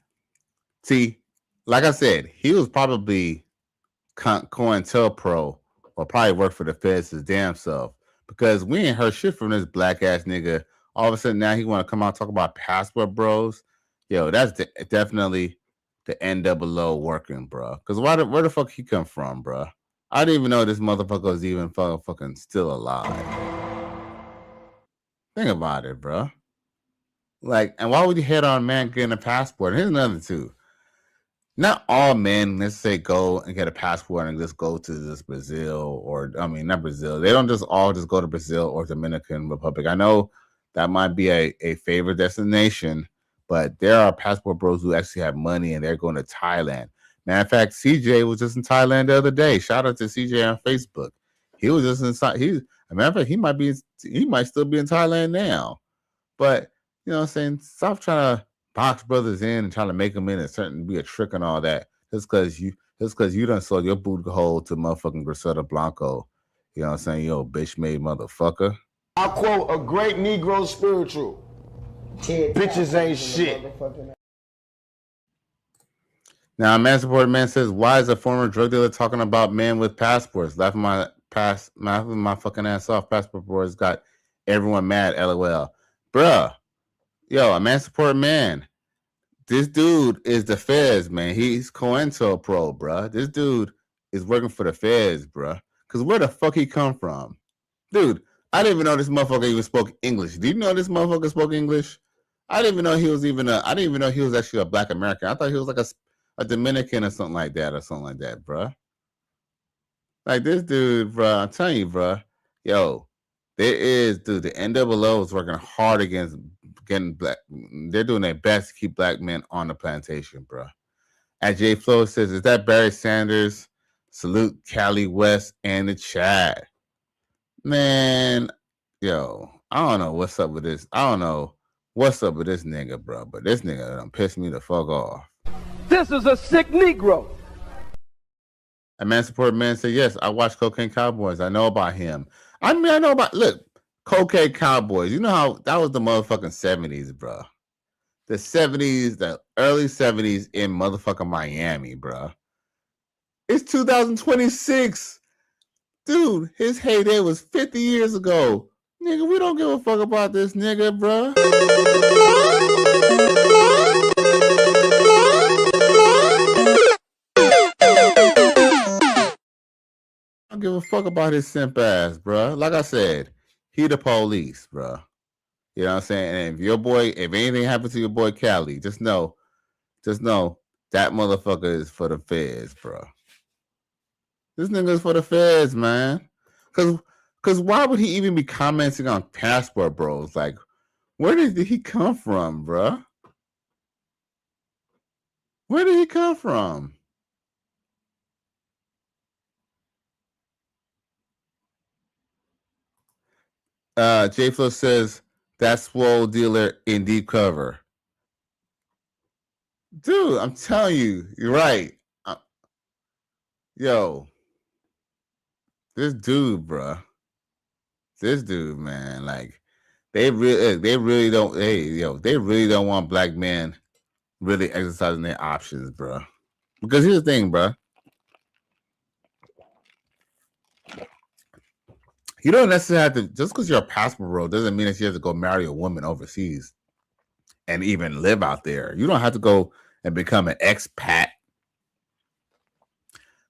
like I said, he was probably COINTELPRO or probably worked for the feds his damn self because we ain't heard shit from this black ass nigga. All of a sudden now he want to come out and talk about passport bros. Yo, that's definitely the NWO working, bro. Because where the fuck he come from, bro? I didn't even know this motherfucker was even fucking still alive. Think about it, bro. Like, and why would you head on man getting a passport? Here's another too. Not all men, let's say, go and get a passport and just go to this Brazil or, I mean, not Brazil. They don't just all just go to Brazil or Dominican Republic. I know that might be a favorite destination, but there are passport bros who actually have money and they're going to Thailand. Matter of fact, CJ was just in Thailand the other day. Shout out to CJ on Facebook. He was just inside. As a matter of fact, he might still be in Thailand now. But you know what I'm saying? Stop trying to box brothers in and trying to make them in and certain be a trick and all that. Just because you done sold your boot hole to motherfucking Griselda Blanco. You know what I'm saying? You old bitch made motherfucker. I'll quote a great Negro spiritual. Bitches ain't shit. Now, a man supported man says, why is a former drug dealer talking about men with passports? Laughing my fucking ass off. Passport boys got everyone mad, LOL. Bruh. Yo, a man supported man. This dude is the feds, man. He's COINTELPRO, bruh. This dude is working for the feds, bruh. Because where the fuck he come from? Dude, I didn't even know this motherfucker even spoke English. Do you know this motherfucker spoke English? I didn't even know he was actually a black American. I thought he was like a Dominican or something like that, bruh. Like this dude, bruh, I'm telling you, bruh. Yo, the NWO is working hard against getting black. They're doing their best to keep black men on the plantation, bro. At J Flo says, is that Barry Sanders? Salute Cali West and the chat. Man, yo, I don't know what's up with this. I don't know what's up with this nigga, bro. But this nigga done pissed me the fuck off. This is a sick Negro. A man support man said, yes, I watch Cocaine Cowboys. I know about him. I mean, I know about, look, Cocaine Cowboys. You know how that was the motherfucking 70s, bro. The 70s, the early 70s in motherfucking Miami, bro. It's 2026. Dude, his heyday was 50 years ago. Nigga, we don't give a fuck about this nigga, bro. I don't give a fuck about his simp ass, bro. Like I said, he the police, bro. You know what I'm saying? And if anything happens to your boy Cali, just know that motherfucker is for the feds, bro. This nigga's for the feds, man. Cause why would he even be commenting on Passport Bros? Like, where did he come from, bruh? Where did he come from? J Flo says that swole dealer in deep cover. Dude, I'm telling you, you're right. Yo, this dude, bruh. This dude, man, like they really don't. Hey, yo, they really don't want black men really exercising their options, bruh. Because here's the thing, bruh. You don't necessarily have to, just because you're a passport bro doesn't mean that you have to go marry a woman overseas and even live out there. You don't have to go and become an expat.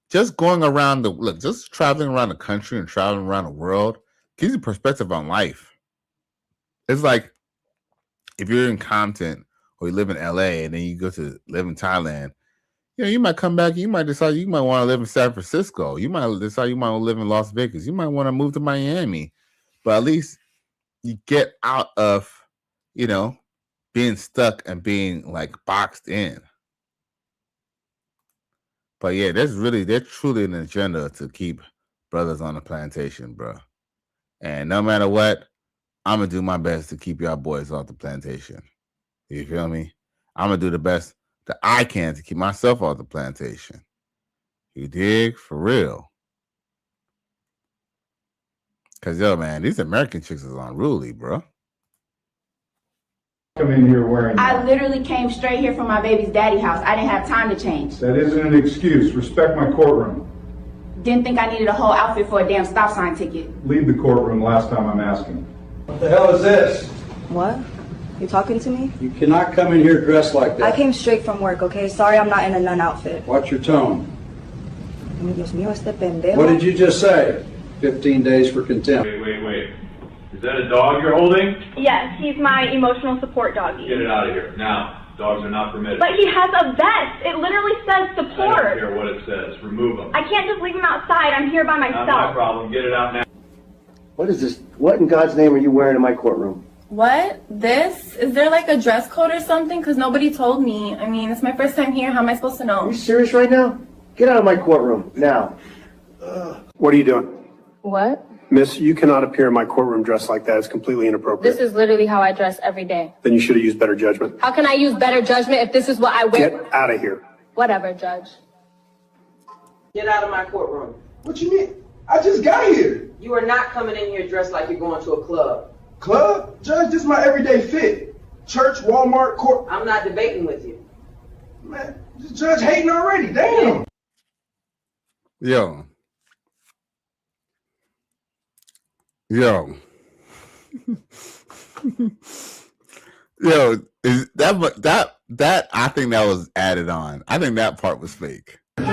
Just going around just traveling around the country and traveling around the world gives you perspective on life. It's like if you're in Compton or you live in LA and then you go to live in Thailand, you might come back, you might decide you might want to live in San Francisco. You might decide you might want to live in Las Vegas. You might want to move to Miami. But at least you get out of, being stuck and being like boxed in. But yeah, there's truly an agenda to keep brothers on the plantation, bro. And no matter what, I'm going to do my best to keep y'all boys off the plantation. You feel me? I'm going to do the best that I can to keep myself off the plantation. You dig? For real. Because, yo, man, these American chicks is unruly, bro. Come in here wearing I literally came straight here from my baby's daddy house. I didn't have time to change. That isn't an excuse. Respect my courtroom. Didn't think I needed a whole outfit for a damn stop sign ticket. Leave the courtroom last time I'm asking. What the hell is this? What? You talking to me? You cannot come in here dressed like that. I came straight from work, okay? Sorry I'm not in a nun outfit. Watch your tone. Dios mío, este pendejo. What did you just say? 15 days for contempt. Wait. Is that a dog you're holding? Yes, he's my emotional support doggy. Get it out of here. Now. Dogs are not permitted. But he has a vest. It literally says support. I don't care what it says. Remove him. I can't just leave him outside. I'm here by myself. Not my problem. Get it out now. What is this? What in God's name are you wearing in my courtroom? What? This? Is there like a dress code or something? Because nobody told me. I mean, it's my first time here. How am I supposed to know? Are you serious right now? Get out of my courtroom, now. What are you doing? What? Miss, you cannot appear in my courtroom dressed like that. It's completely inappropriate. This is literally how I dress every day. Then you should have used better judgment. How can I use better judgment if this is what I wear? Get out of here. Whatever, Judge. Get out of my courtroom. What you mean? I just got here. You are not coming in here dressed like you're going to a club. Club? Judge, this is my everyday fit. Church, Walmart, court. I'm not debating with you. Man, this judge hating already. Damn. Yo, is that I think that was added on. I think that part was fake. Who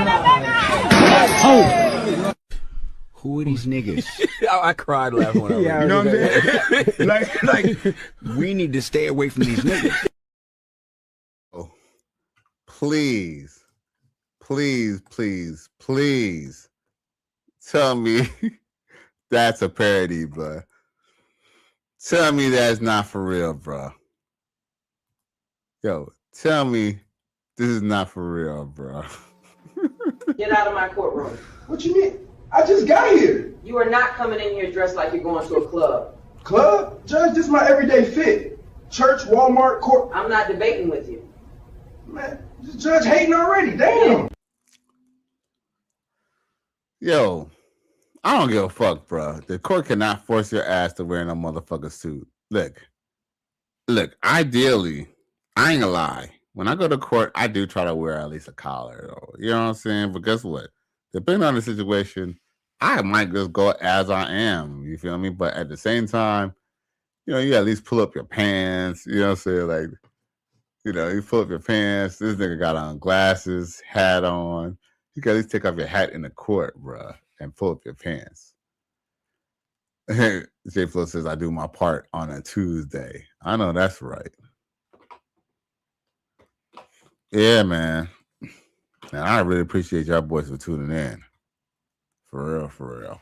are these niggas? I cried laughing when I read it. You know what I'm saying? like, we need to stay away from these niggas. Oh, please tell me that's a parody, bro. Tell me that's not for real, bro. Yo, tell me this is not for real, bro. Get out of my courtroom. What you mean? I just got here. You are not coming in here dressed like you're going to a club. Club? Judge, this is my everyday fit. Church, Walmart, court. I'm not debating with you. Man, this judge hating already. Damn. Yo, I don't give a fuck, bro. The court cannot force your ass to wear no motherfucking suit. Look, ideally, I ain't gonna lie. When I go to court, I do try to wear at least a collar. You know what I'm saying? But guess what? Depending on the situation, I might just go as I am. You feel me? But at the same time, you at least pull up your pants. You know what I'm saying? Like, you pull up your pants. This nigga got on glasses, hat on. You can at least take off your hat in the court, bro, and pull up your pants. J Flo says, I do my part on a Tuesday. I know that's right. Yeah, man. And I really appreciate y'all boys for tuning in. For real, for real.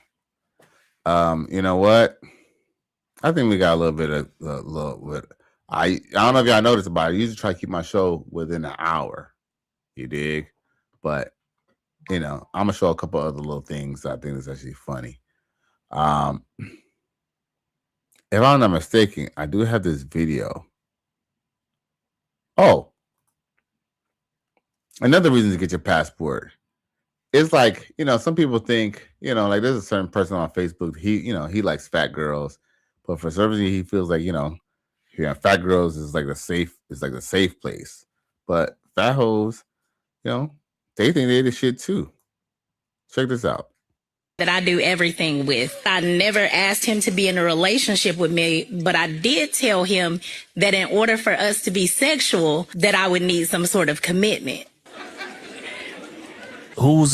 You know what? I think we got a little bit of I don't know if y'all noticed about it. I usually try to keep my show within an hour. You dig? But you know, I'm gonna show a couple other little things that I think is actually funny. If I'm not mistaken, I do have this video. Oh, another reason to get your passport. It's like, you know, some people think, you know, like there's a certain person on Facebook, he likes fat girls, but for some reason he feels like, fat girls is like the safe place. But fat hoes, they think they're the shit too. Check this out. That I do everything with. I never asked him to be in a relationship with me, but I did tell him that in order for us to be sexual, that I would need some sort of commitment. Whose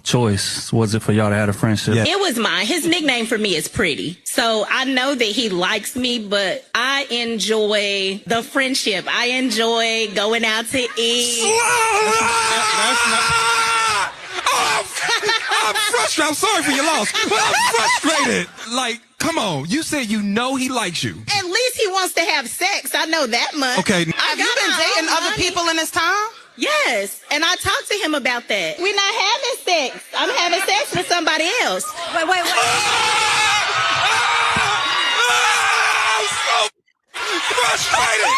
choice was it for y'all to have a friendship? It was mine. His nickname for me is Pretty. So I know that he likes me, but I enjoy the friendship. I enjoy going out to eat. I'm frustrated. I'm sorry for your loss, but I'm frustrated. Like, come on. You said you know he likes you. At least he wants to have sex. I know that much. Okay. Have you been dating other people in this time? Yes, and I talked to him about that. We're not having sex. I'm having sex with somebody else. Wait. I'm so frustrated.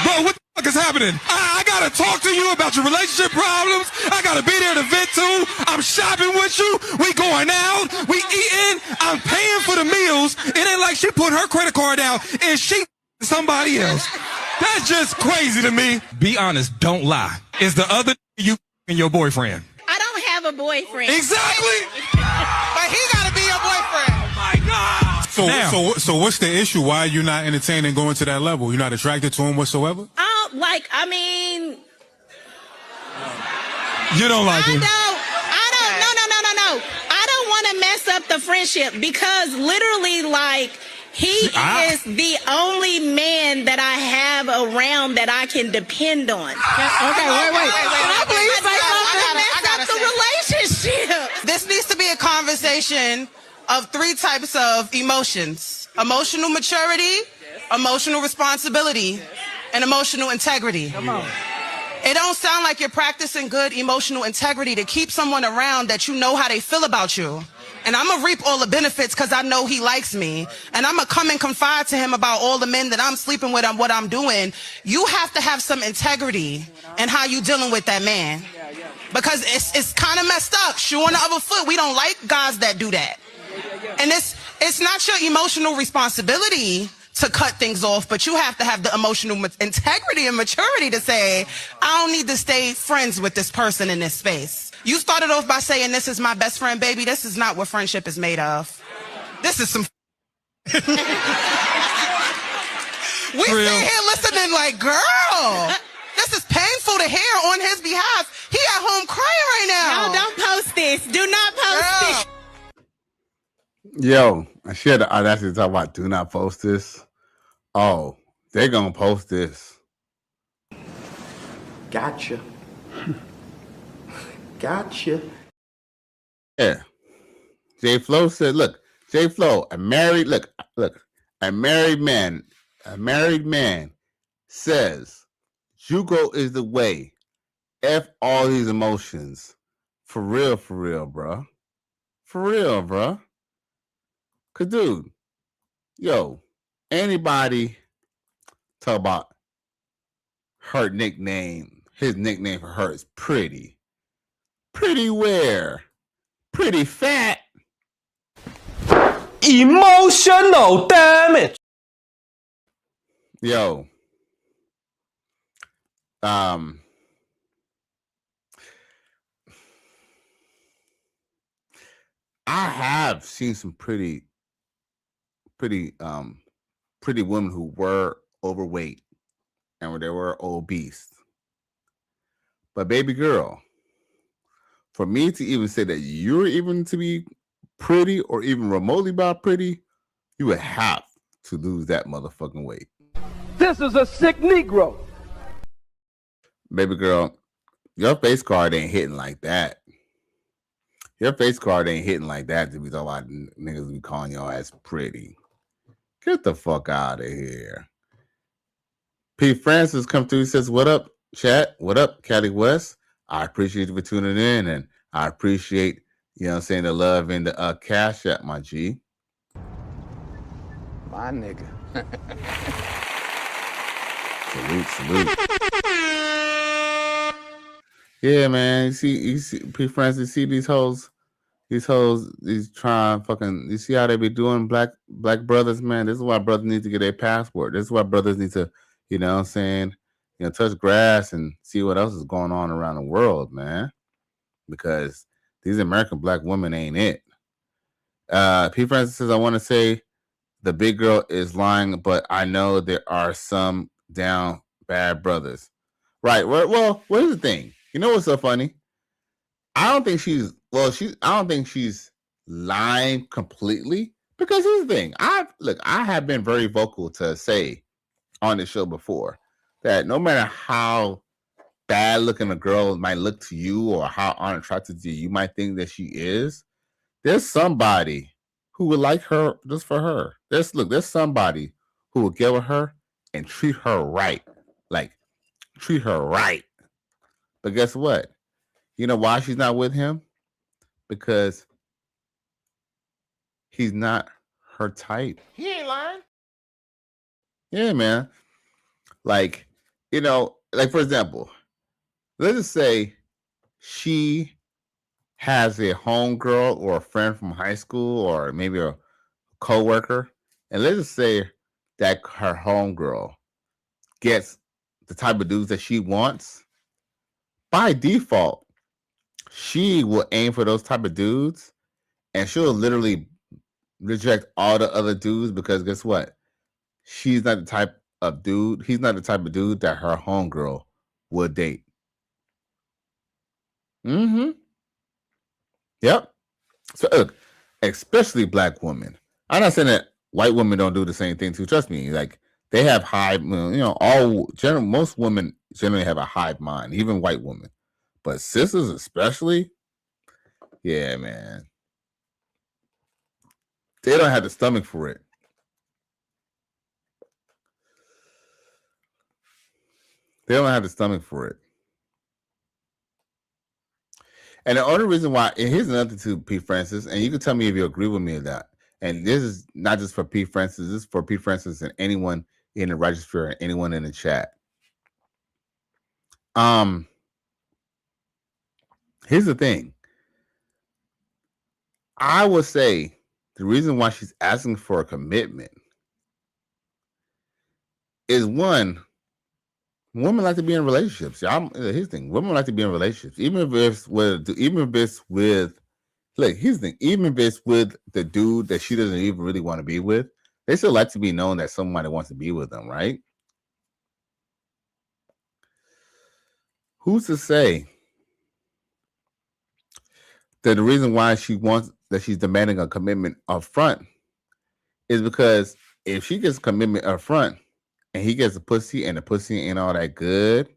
Bro, what the fuck is happening? I gotta talk to you about your relationship problems. I gotta be there to vent to. I'm shopping with you. We going out. We eating. I'm paying for the meals. It ain't like she put her credit card down and she somebody else. That's just crazy to me. Be honest. Don't lie. Is the other you and your boyfriend? I don't have a boyfriend. Exactly. But he gotta be your boyfriend. Oh my God. So what's the issue? Why are you not entertaining going to that level? You're not attracted to him whatsoever? You don't like him? No. I don't want to mess up the friendship because literally, like, he is the only man that I have around that I can depend on. Okay, wait. I gotta mess up the relationship. This needs to be a conversation of 3 types of emotions: emotional maturity, emotional responsibility, and emotional integrity. Come on. It don't sound like you're practicing good emotional integrity to keep someone around that you know how they feel about you. And I'm going to reap all the benefits because I know he likes me. And I'm going to come and confide to him about all the men that I'm sleeping with and what I'm doing. You have to have some integrity in how you dealing with that man. Because it's kind of messed up. Shoe on the other foot. We don't like guys that do that. And it's not your emotional responsibility to cut things off, but you have to have the emotional integrity and maturity to say, I don't need to stay friends with this person in this space. You started off by saying, this is my best friend, baby. This is not what friendship is made of. This is some we sit here listening like, girl, this is painful to hear on his behalf. He at home crying right now. No, don't post this. Do not post this. Yo, I should have actually talk about do not post this. Oh, they're gonna post this. Gotcha. Gotcha. Yeah. J Flo said, look, J Flo, a married man says Jugo is the way. F all these emotions. For real, bro. For real, bro. Cause dude, yo, anybody talk about her nickname, his nickname for her is Pretty. Pretty where? Pretty fat. Emotional damage. Yo. I have seen some pretty women who were overweight and they were obese. But baby girl, for me to even say that you're even to be pretty or even remotely about pretty, you would have to lose that motherfucking weight. This is a sick Negro. Baby girl, Your face card ain't hitting like that. Your face card ain't hitting like that to be talking about niggas be calling your ass pretty. Get the fuck out of here. P. Francis come through. He says, "What up, chat? What up, Cali West? I appreciate you for tuning in, and I appreciate saying the love and the cash app, my G. My nigga. Salute. Yeah, man. You see, P. Francis, see these hoes, these trying fucking. You see how they be doing, black brothers, man. This is why brothers need to get their passport. This is why brothers need to, touch grass and see what else is going on around the world, man. Because these American black women ain't it. P. Francis says, I want to say the big girl is lying, but I know there are some down bad brothers. Right. Well, here's the thing. You know what's so funny? I don't think she's lying completely, because here's the thing. I have been very vocal to say on the show before that no matter how bad looking a girl might look to you or how unattractive to you might think that she is, there's somebody who would like her just for her. There's somebody who will get with her and treat her right. Like, treat her right. But guess what? You know why she's not with him? Because he's not her type. He ain't lying. Yeah, man. Like, for example, let's just say she has a homegirl or a friend from high school or maybe a coworker, and let's just say that her homegirl gets the type of dudes that she wants. By default, she will aim for those type of dudes, and she'll literally reject all the other dudes because guess what? She's not the type of dude. He's not the type of dude that her homegirl would date. Mm-hmm. Yep. So look, especially black women. I'm not saying that white women don't do the same thing too. Trust me. Like, they have most women generally have a hive mind, even white women. But sisters especially, yeah, man. They don't have the stomach for it. They don't have the stomach for it. And the only reason why, and here's another to P. Francis, and you can tell me if you agree with me or not. And this is not just for P. Francis, this is for P. Francis and anyone in the registry and anyone in the chat. Here's the thing. I would say the reason why she's asking for a commitment is, one, women like to be in relationships. Here's the thing. Women like to be in relationships, even if it's with the dude that she doesn't even really want to be with. They still like to be known that somebody wants to be with them, right? Who's to say that the reason why she's demanding a commitment up front is because if she gets a commitment up front and he gets a pussy and the pussy ain't all that good,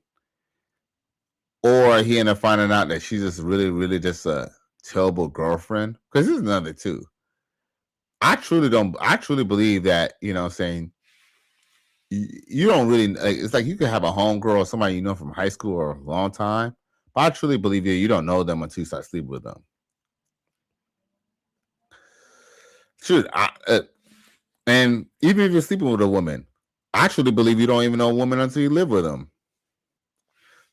or he end up finding out that she's just really, really just a terrible girlfriend, because this is another too. I truly believe that, you don't really, like, it's like you could have a homegirl or somebody you know from high school or a long time, but I truly believe you don't know them until you start sleeping with them. Shoot, and even if you're sleeping with a woman, I truly believe you don't even know a woman until you live with them.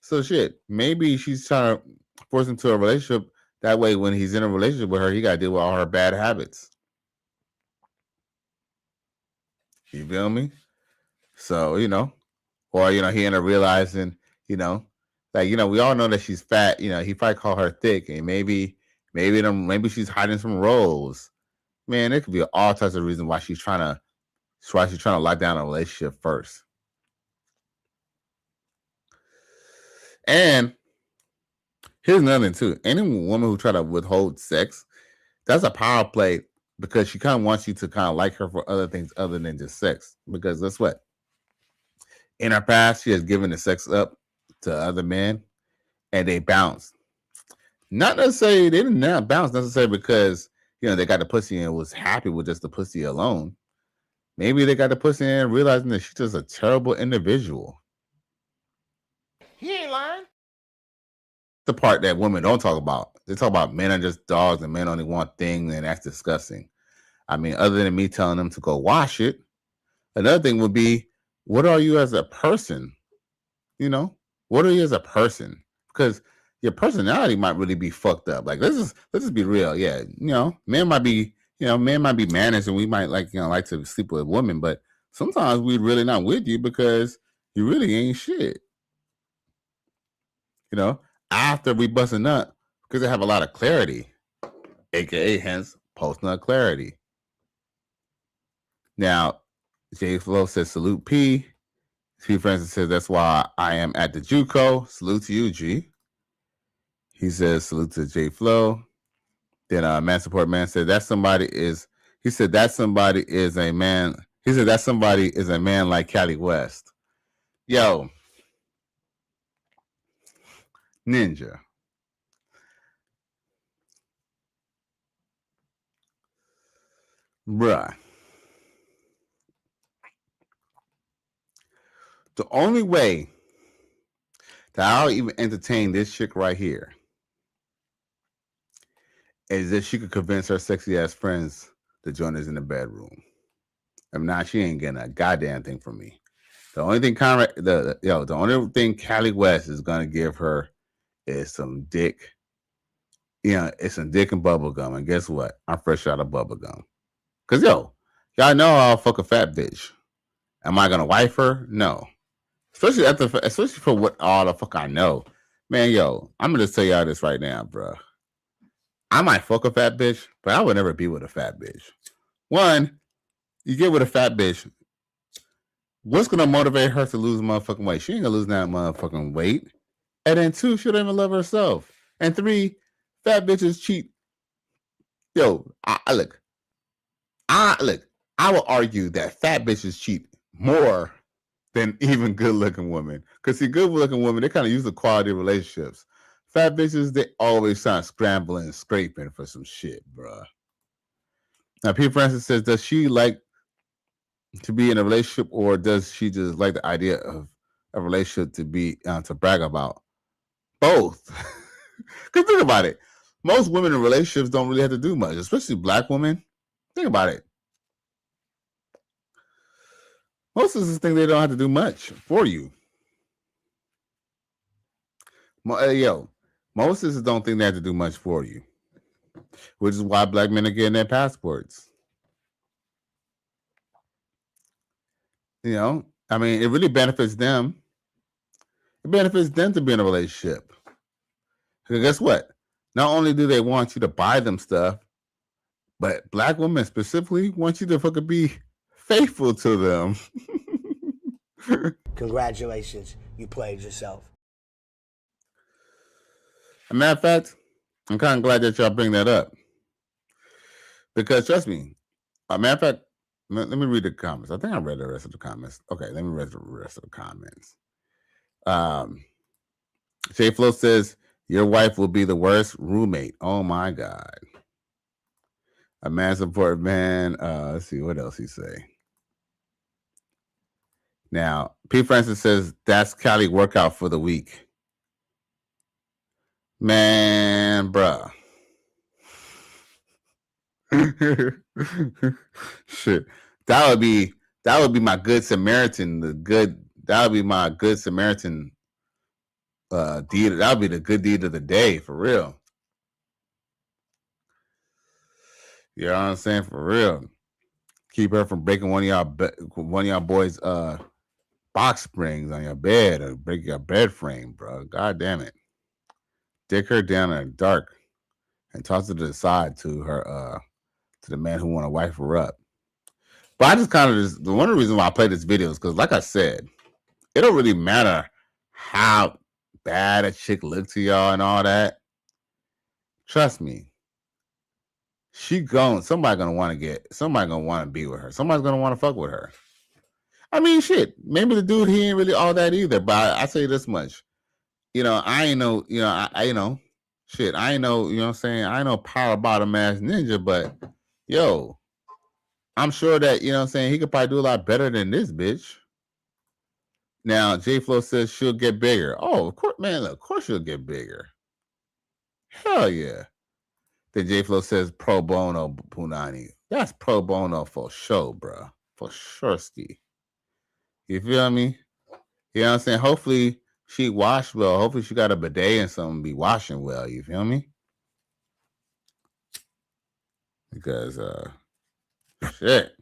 So shit, maybe she's trying to force him to a relationship. That way, when he's in a relationship with her, he got to deal with all her bad habits. You feel me? So, he ended up realizing, we all know that she's fat. He probably called her thick, and maybe she's hiding some rolls. Man, there could be all types of reasons why she's trying to lock down a relationship first. And here's another thing too. Any woman who try to withhold sex, that's a power play, because she kind of wants you to kind of like her for other things other than just sex. Because guess what? In her past, she has given the sex up to other men, and they bounced. Not necessarily, they didn't not bounce necessarily because, you know, they got the pussy and was happy with just the pussy alone. Maybe they got the pussy and realizing that she's just a terrible individual. He ain't lying. The part that women don't talk about. They talk about men are just dogs and men only want things, and that's disgusting. I mean, other than me telling them to go wash it, another thing would be, what are you as a person? You know, what are you as a person? Because your personality might really be fucked up. Like, let's just be real. Yeah, you know, men might be managed, and we might like to sleep with women, but sometimes we're really not with you because you really ain't shit. You know, after we bust a nut, because they have a lot of clarity, aka hence post-nut clarity. Now, J Flo says salute P. P Francis says that's why I am at the JUCO. Salute to you, G. He says salute to J Flo. Then Man Support Man said that somebody is. He said that somebody is a man. He said that somebody is a man like Cali West. Yo, Ninja. Bruh. The only way that I'll even entertain this chick right here is if she could convince her sexy ass friends to join us in the bedroom. If not, she ain't getting a goddamn thing from me. The only thing the only thing Cali West is gonna give her is some dick. You know, it's some dick and bubble gum. And guess what? I'm fresh out of bubble gum. Cause y'all know I'll fuck a fat bitch. Am I gonna wife her? No. Especially for what all the fuck I know. Man, I'm gonna just tell y'all this right now, bro. I might fuck a fat bitch, but I would never be with a fat bitch. One, you get with a fat bitch, what's gonna motivate her to lose motherfucking weight? She ain't gonna lose that motherfucking weight. And then two, she don't even love herself. And three, fat bitches cheat. I will argue that fat bitches cheat more than even good-looking women. Because see, good-looking women, they kind of use the quality of relationships. Fat bitches, they always sound scrambling and scraping for some shit, bruh. Now, P. Francis says, does she like to be in a relationship, or does she just like the idea of a relationship to be to brag about? Both. Because think about it. Most women in relationships don't really have to do much, especially black women. Think about it. Most of us think they don't have to do much for you. Most of us don't think they have to do much for you, which is why black men are getting their passports. You know, I mean, it really benefits them. It benefits them to be in a relationship. Because guess what? Not only do they want you to buy them stuff, but black women specifically want you to fucking be faithful to them. Congratulations, you played yourself. As a matter of fact, I'm kind of glad that y'all bring that up. Because trust me, as a matter of fact, let me read the comments. I think I read the rest of the comments. Okay, let me read the rest of the comments. J Flo says, your wife will be the worst roommate. Oh my God. A man support man. Let's see what else he say. Now, P. Francis says that's Cali workout for the week. Man, bruh. Shit. That would be my good Samaritan. That would be my good Samaritan deed. That would be the good deed of the day, for real. You know what I'm saying? For real. Keep her from breaking one of y'all boys box springs on your bed, or break your bed frame, bro. God damn it. Dick her down in the dark and toss her to the side to her to the man who want to wife her up. But I just kind of one of the reasons why I play this video is because, like I said, it don't really matter how bad a chick look to y'all and all that. Trust me. Somebody gonna want to be with her. Somebody's gonna want to fuck with her. I mean, shit. Maybe the dude, he ain't really all that either. But I say this much: I ain't no, I shit, I ain't no, what I'm saying, I ain't no power bottom ass ninja, but yo, I'm sure that, what I'm saying, he could probably do a lot better than this bitch. Now, J Flo says she'll get bigger. Oh, of course, man, of course she'll get bigger. Hell yeah. Then J Flo says pro bono Punani. That's pro bono for sure, bro. For sure, ski. You feel me? You know what I'm saying? Hopefully she washed well. Hopefully she got a bidet and something be washing well. You feel me? Because shit.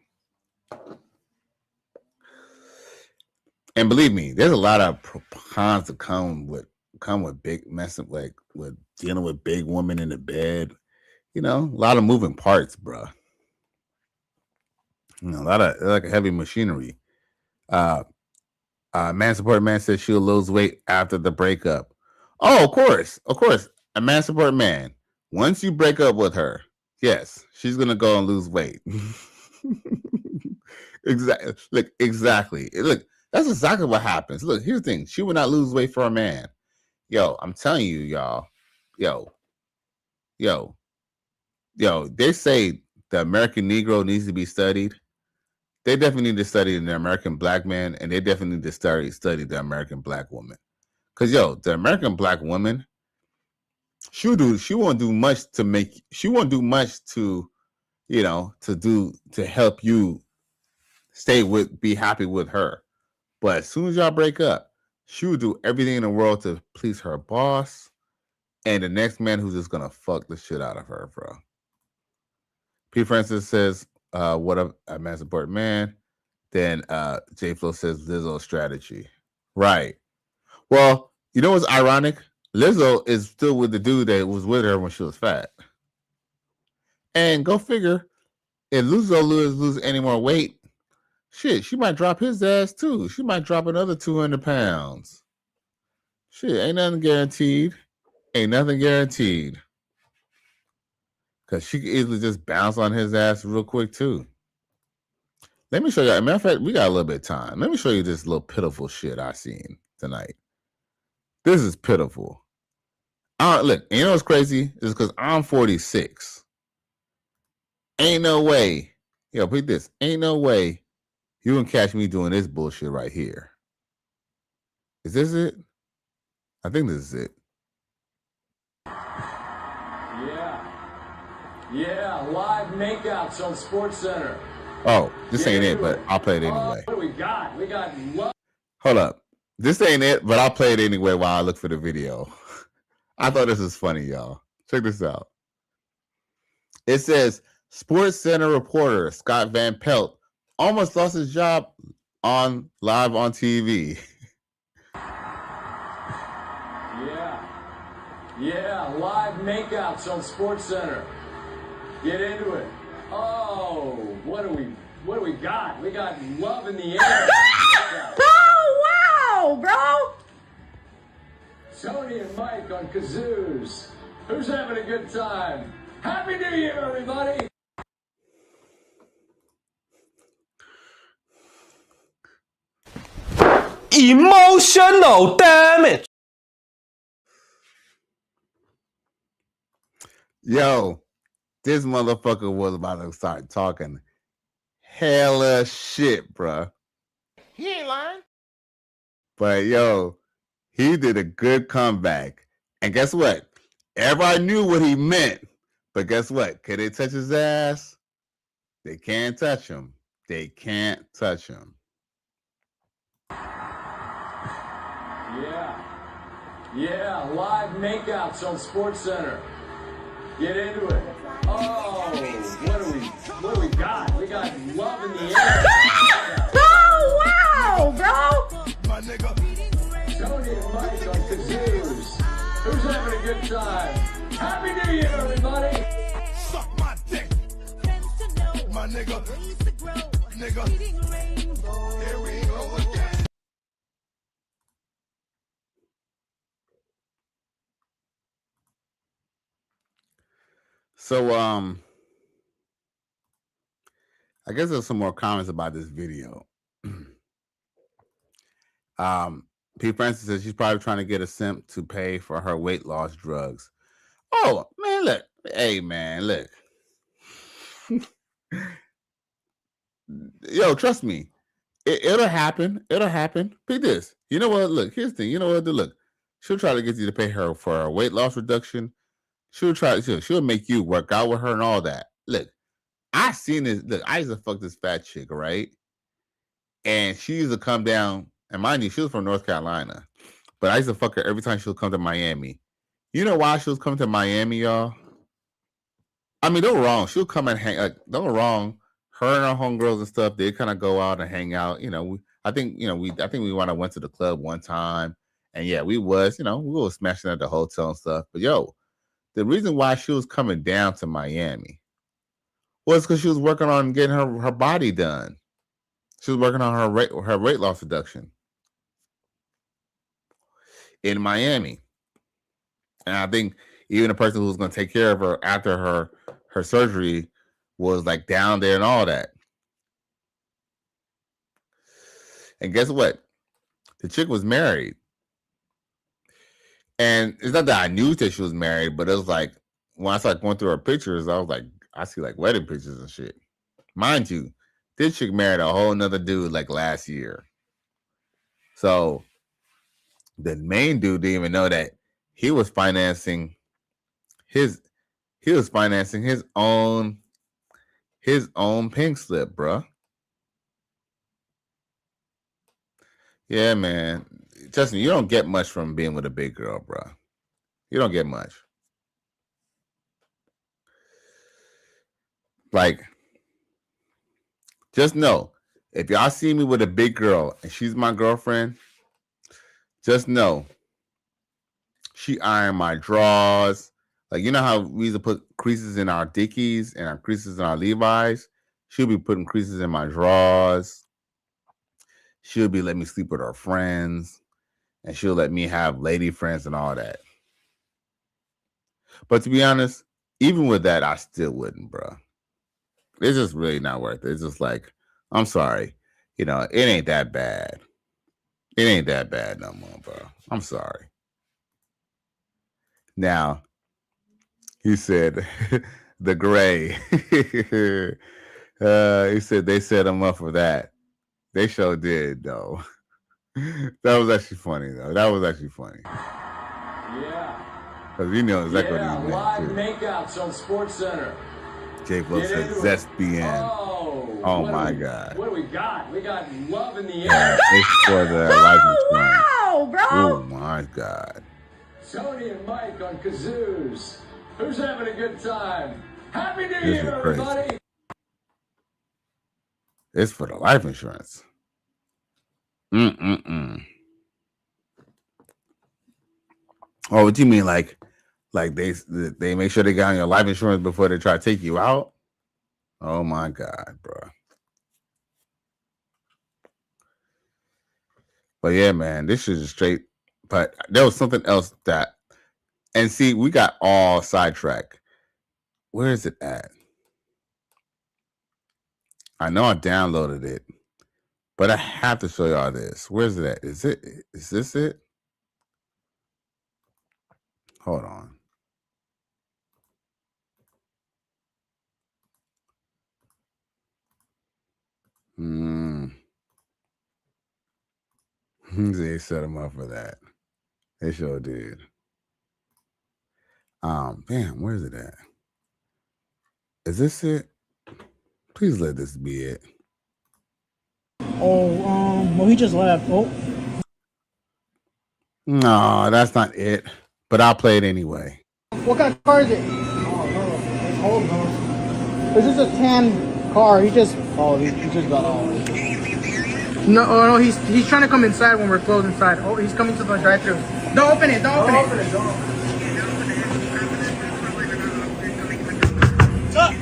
And believe me, there's a lot of cons to come with big messing with dealing with big women in the bed. A lot of moving parts, bro. A lot of like heavy machinery. Man support man says she'll lose weight after the breakup. Oh, of course. A man support man. Once you break up with her, yes, she's gonna go and lose weight. Exactly. Look, that's exactly what happens. Look, here's the thing. She will not lose weight for a man. Yo, I'm telling you, y'all. Yo, they say the American Negro needs to be studied. They definitely need to study the American black man, and they definitely need to study the American black woman. Because the American black woman, she won't do much to to help you be happy with her. But as soon as y'all break up, she will do everything in the world to please her boss and the next man who's just gonna fuck the shit out of her, bro. P. Francis says, what a man support man. Then J Flo says Lizzo strategy. Right. Well, you know what's ironic? Lizzo is still with the dude that was with her when she was fat. And go figure, if Lizzo lose any more weight, shit, she might drop his ass too. She might drop another 200 pounds. Shit, ain't nothing guaranteed. Because she could easily just bounce on his ass real quick too. Let me show you. As a matter of fact, we got a little bit of time. Let me show you this little pitiful shit I seen tonight. This is pitiful. Look, you know what's crazy? It's because I'm 46. Ain't no way. Pick this. Ain't no way you can catch me doing this bullshit right here. Is this it? I think this is it. Yeah, live makeouts on SportsCenter. Oh, this ain't it, but I'll play it anyway. What do we got? We got love. Hold up. This ain't it, but I'll play it anyway while I look for the video. I thought this was funny, y'all. Check this out. It says, SportsCenter reporter Scott Van Pelt almost lost his job live on TV. Yeah, live makeouts on SportsCenter. Get into it. Oh, what do we got? We got love in the air. Oh, wow, bro. Tony and Mike on kazoos. Who's having a good time? Happy New Year, everybody. Emotional damage. Yo, this motherfucker was about to start talking hella shit, bruh. He ain't lying. But yo, he did a good comeback. And guess what? Everybody knew what he meant. But guess what? Can they touch his ass? They can't touch him. Yeah, live makeouts on SportsCenter. Get into it. Oh, what do we got? We got love in the air. Oh, wow, bro. My nigga. Tony and Mike on kazoos. Who's having a good time? Happy New Year, everybody. Suck my dick. My nigga. Here we go again. So I guess there's some more comments about this video. P. Francis says she's probably trying to get a simp to pay for her weight loss drugs. Oh, man, look. Hey, man, look. Yo, trust me. It'll happen. It'll happen. Pick this. You know what? Look, here's the thing. You know what? Look, she'll try to get you to pay her for her weight loss reduction. She'll make you work out with her and all that. Look, I seen this. Look, I used to fuck this fat chick, right? And she used to come down, and mind you, she was from North Carolina. But I used to fuck her every time she would come to Miami. You know why she was coming to Miami, y'all? I mean, don't wrong. She'll come and hang. Don't wrong. Her and her homegirls and stuff, they kind of go out and hang out. You know, I think we went to the club one time, and yeah, we were smashing at the hotel and stuff. But yo, the reason why she was coming down to Miami was because she was working on getting her body done. She was working on her weight loss reduction in Miami. And I think even the person who was going to take care of her after her surgery was like down there and all that. And guess what? The chick was married. And it's not that I knew that she was married, but it was like, when I started going through her pictures, I was like, I see like wedding pictures and shit. Mind you, this chick married a whole nother dude like last year. So the main dude didn't even know that he was financing his own pink slip, bruh. Yeah, man. Trust me, you don't get much from being with a big girl, bruh. You don't get much. Like, just know, if y'all see me with a big girl and she's my girlfriend, just know she ironed my drawers. Like, you know how we used to put creases in our Dickies and our creases in our Levi's? She'll be putting creases in my drawers. She'll be letting me sleep with her friends. And she'll let me have lady friends and all that. But to be honest, even with that, I still wouldn't, bro. It's just really not worth it. It's just like, I'm sorry. You know, it ain't that bad. It ain't that bad no more, bro. I'm sorry. Now, he said, the gray. He said they set him up for that. They sure did, though. That was actually funny, though. That was actually funny. Yeah. Because we know exactly what he meant, live too. makeouts on Sports Center. Jay Blow said Zestbian. Oh my God. What do we got? We got love in the air. Yeah, it's for the life insurance. Wow, bro. Oh my God. Tony and Mike on kazoos. Who's having a good time? Happy New This Year, is crazy. everybody. It's for the life insurance. Oh, what do you mean? Like they make sure they got on your life insurance before they try to take you out? Oh my God, bro. But yeah, man, this is straight. But there was something else that, and see, we got all sidetracked. Where is it at? I know I downloaded it, but I have to show y'all this. Where's it at? Is this it? Hold on. They set him up for that. They sure did. Damn, where's it at? Is this it? Please let this be it. Oh, well, he just left. Oh. No, that's not it. But I'll play it anyway. What kind of car is it? Oh, no. This is a tan car. He just got off. No, he's trying to come inside when we're closed inside. Oh, he's coming to the drive-thru. Don't open it. Don't open it. Up.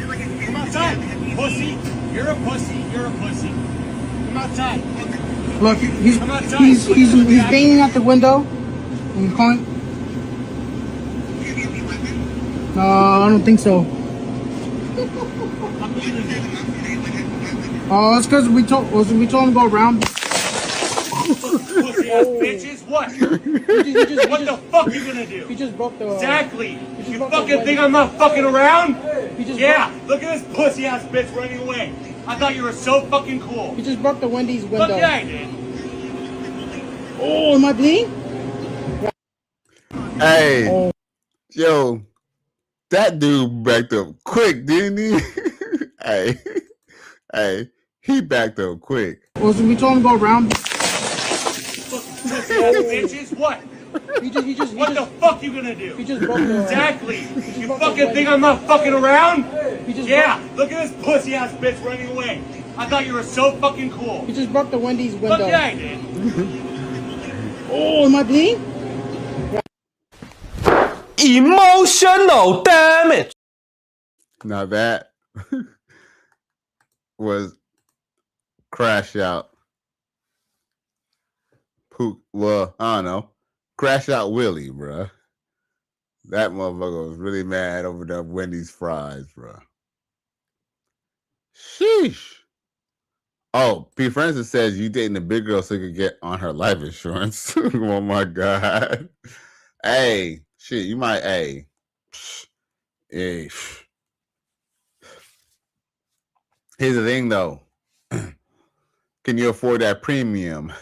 Come outside, pussy. You're a pussy. You're a pussy. Come outside. Look, he's banging at the window. And calling. I don't think so. Oh, it's because we told him to go around. bitches. What? What the fuck you gonna do? He just broke the. Exactly. You fucking think I'm not fucking around? Yeah. Look at this pussy ass bitch running away. I thought you were so fucking cool. He just broke the Wendy's window. Look, yeah, I did. Oh, am I bleeding? Hey, yo, that dude backed up quick, didn't he? hey, he backed up quick. Well, so we told him to go around. Bitches, what? What the fuck you gonna do? He just broke the. Exactly. You fucking think I'm not fucking around? Yeah. Look at this pussy ass bitch running away. I thought you were so fucking cool. He just broke the Wendy's window. Look, yeah, I did. Oh, am I bleeding? Emotional damage. Now that was crash out. Well, I don't know. Crash out Willie, bruh. That motherfucker was really mad over the Wendy's fries, bruh. Sheesh. Oh, P. Francis says you dating a big girl so you could get on her life insurance. Oh my God. Hey, shit, you might, hey. Hey. Here's the thing though. Can you afford that premium?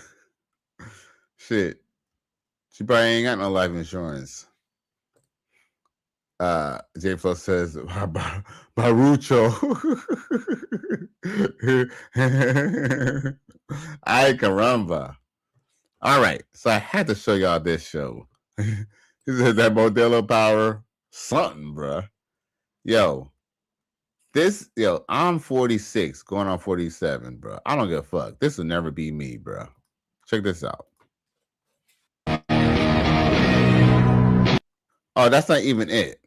Shit. She probably ain't got no life insurance. J Flo says Barucho. Ay caramba. All right, so I had to show y'all this show. He said that Modelo Power something, bruh. Yo, I'm 46, going on 47, bro. I don't give a fuck. This will never be me, bro. Check this out. Oh, that's not even it.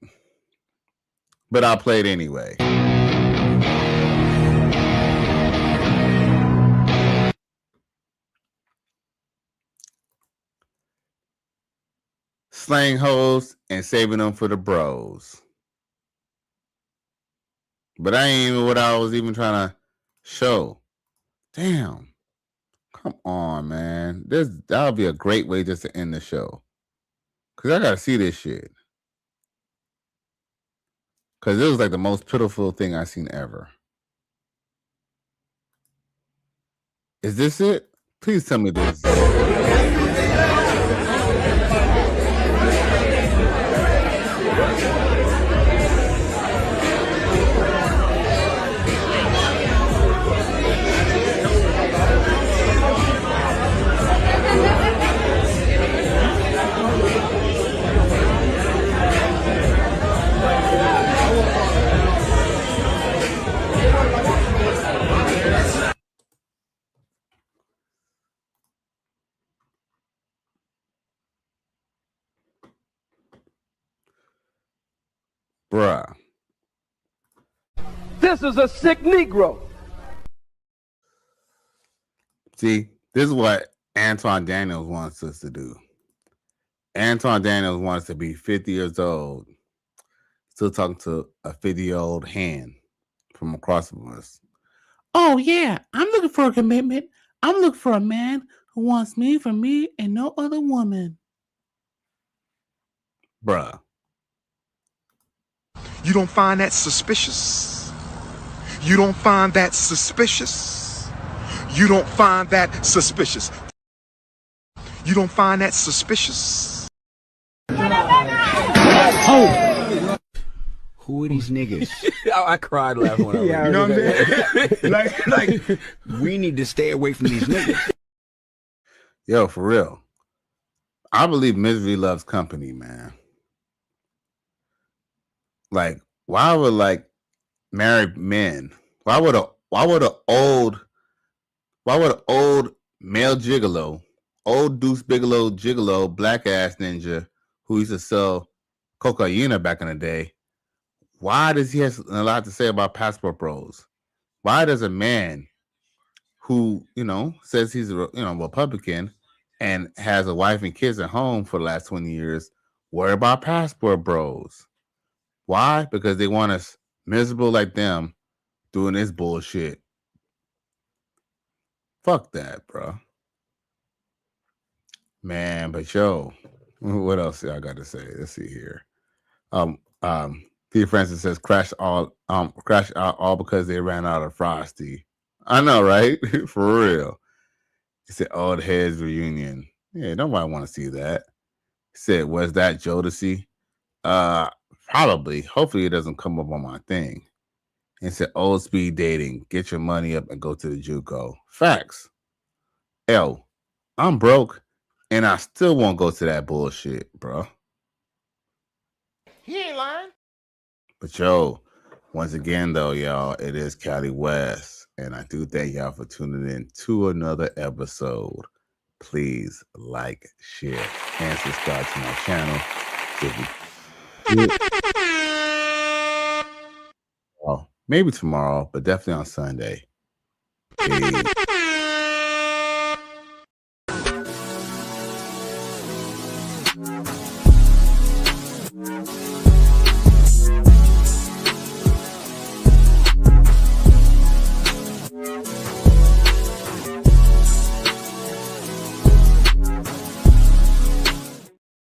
But I'll play it anyway. Slaying hoes and saving them for the bros. But I ain't even what I was even trying to show. Damn. Come on, man. That'll be a great way just to end the show. Because I got to see this shit. Because it was like the most pitiful thing I've seen ever. Is this it? Please tell me this. Bruh. This is a sick Negro. See, this is what Antoine Daniels wants us to do. Antoine Daniels wants to be 50 years old, still talking to a 50-year-old hand from across from us. Oh, yeah, I'm looking for a commitment. I'm looking for a man who wants me for me and no other woman. Bruh. You don't find that suspicious? You don't find that suspicious? You don't find that suspicious? You don't find that suspicious? Oh. Who are these niggas? I cried laughing when I read it. You know what I'm saying? like, we need to stay away from these niggas. Yo, for real. I believe misery loves company, man. Like, why would married men? Why would an old male gigolo, old Deuce Bigelow gigolo, black ass ninja who used to sell cocaine back in the day? Why does he have a lot to say about passport bros? Why does a man who says he's a Republican and has a wife and kids at home for the last 20 years worry about passport bros? Why? Because they want us miserable like them doing this bullshit. Fuck that, bro. Man, but yo, what else I got to say? Let's see here. Peter Francis says crash out all because they ran out of Frosty. I know, right? For real. He said old heads reunion. Yeah, nobody want to see that. He said, was that Jodeci? Probably. Hopefully it doesn't come up on my thing. And said old speed dating. Get your money up and go to the JUCO. Facts. L. I'm broke and I still won't go to that bullshit, bro. He ain't lying. But yo, once again though, y'all, it is Cali West. And I do thank y'all for tuning in to another episode. Please like, share, and subscribe to my channel. Maybe tomorrow, but definitely on Sunday. Peace.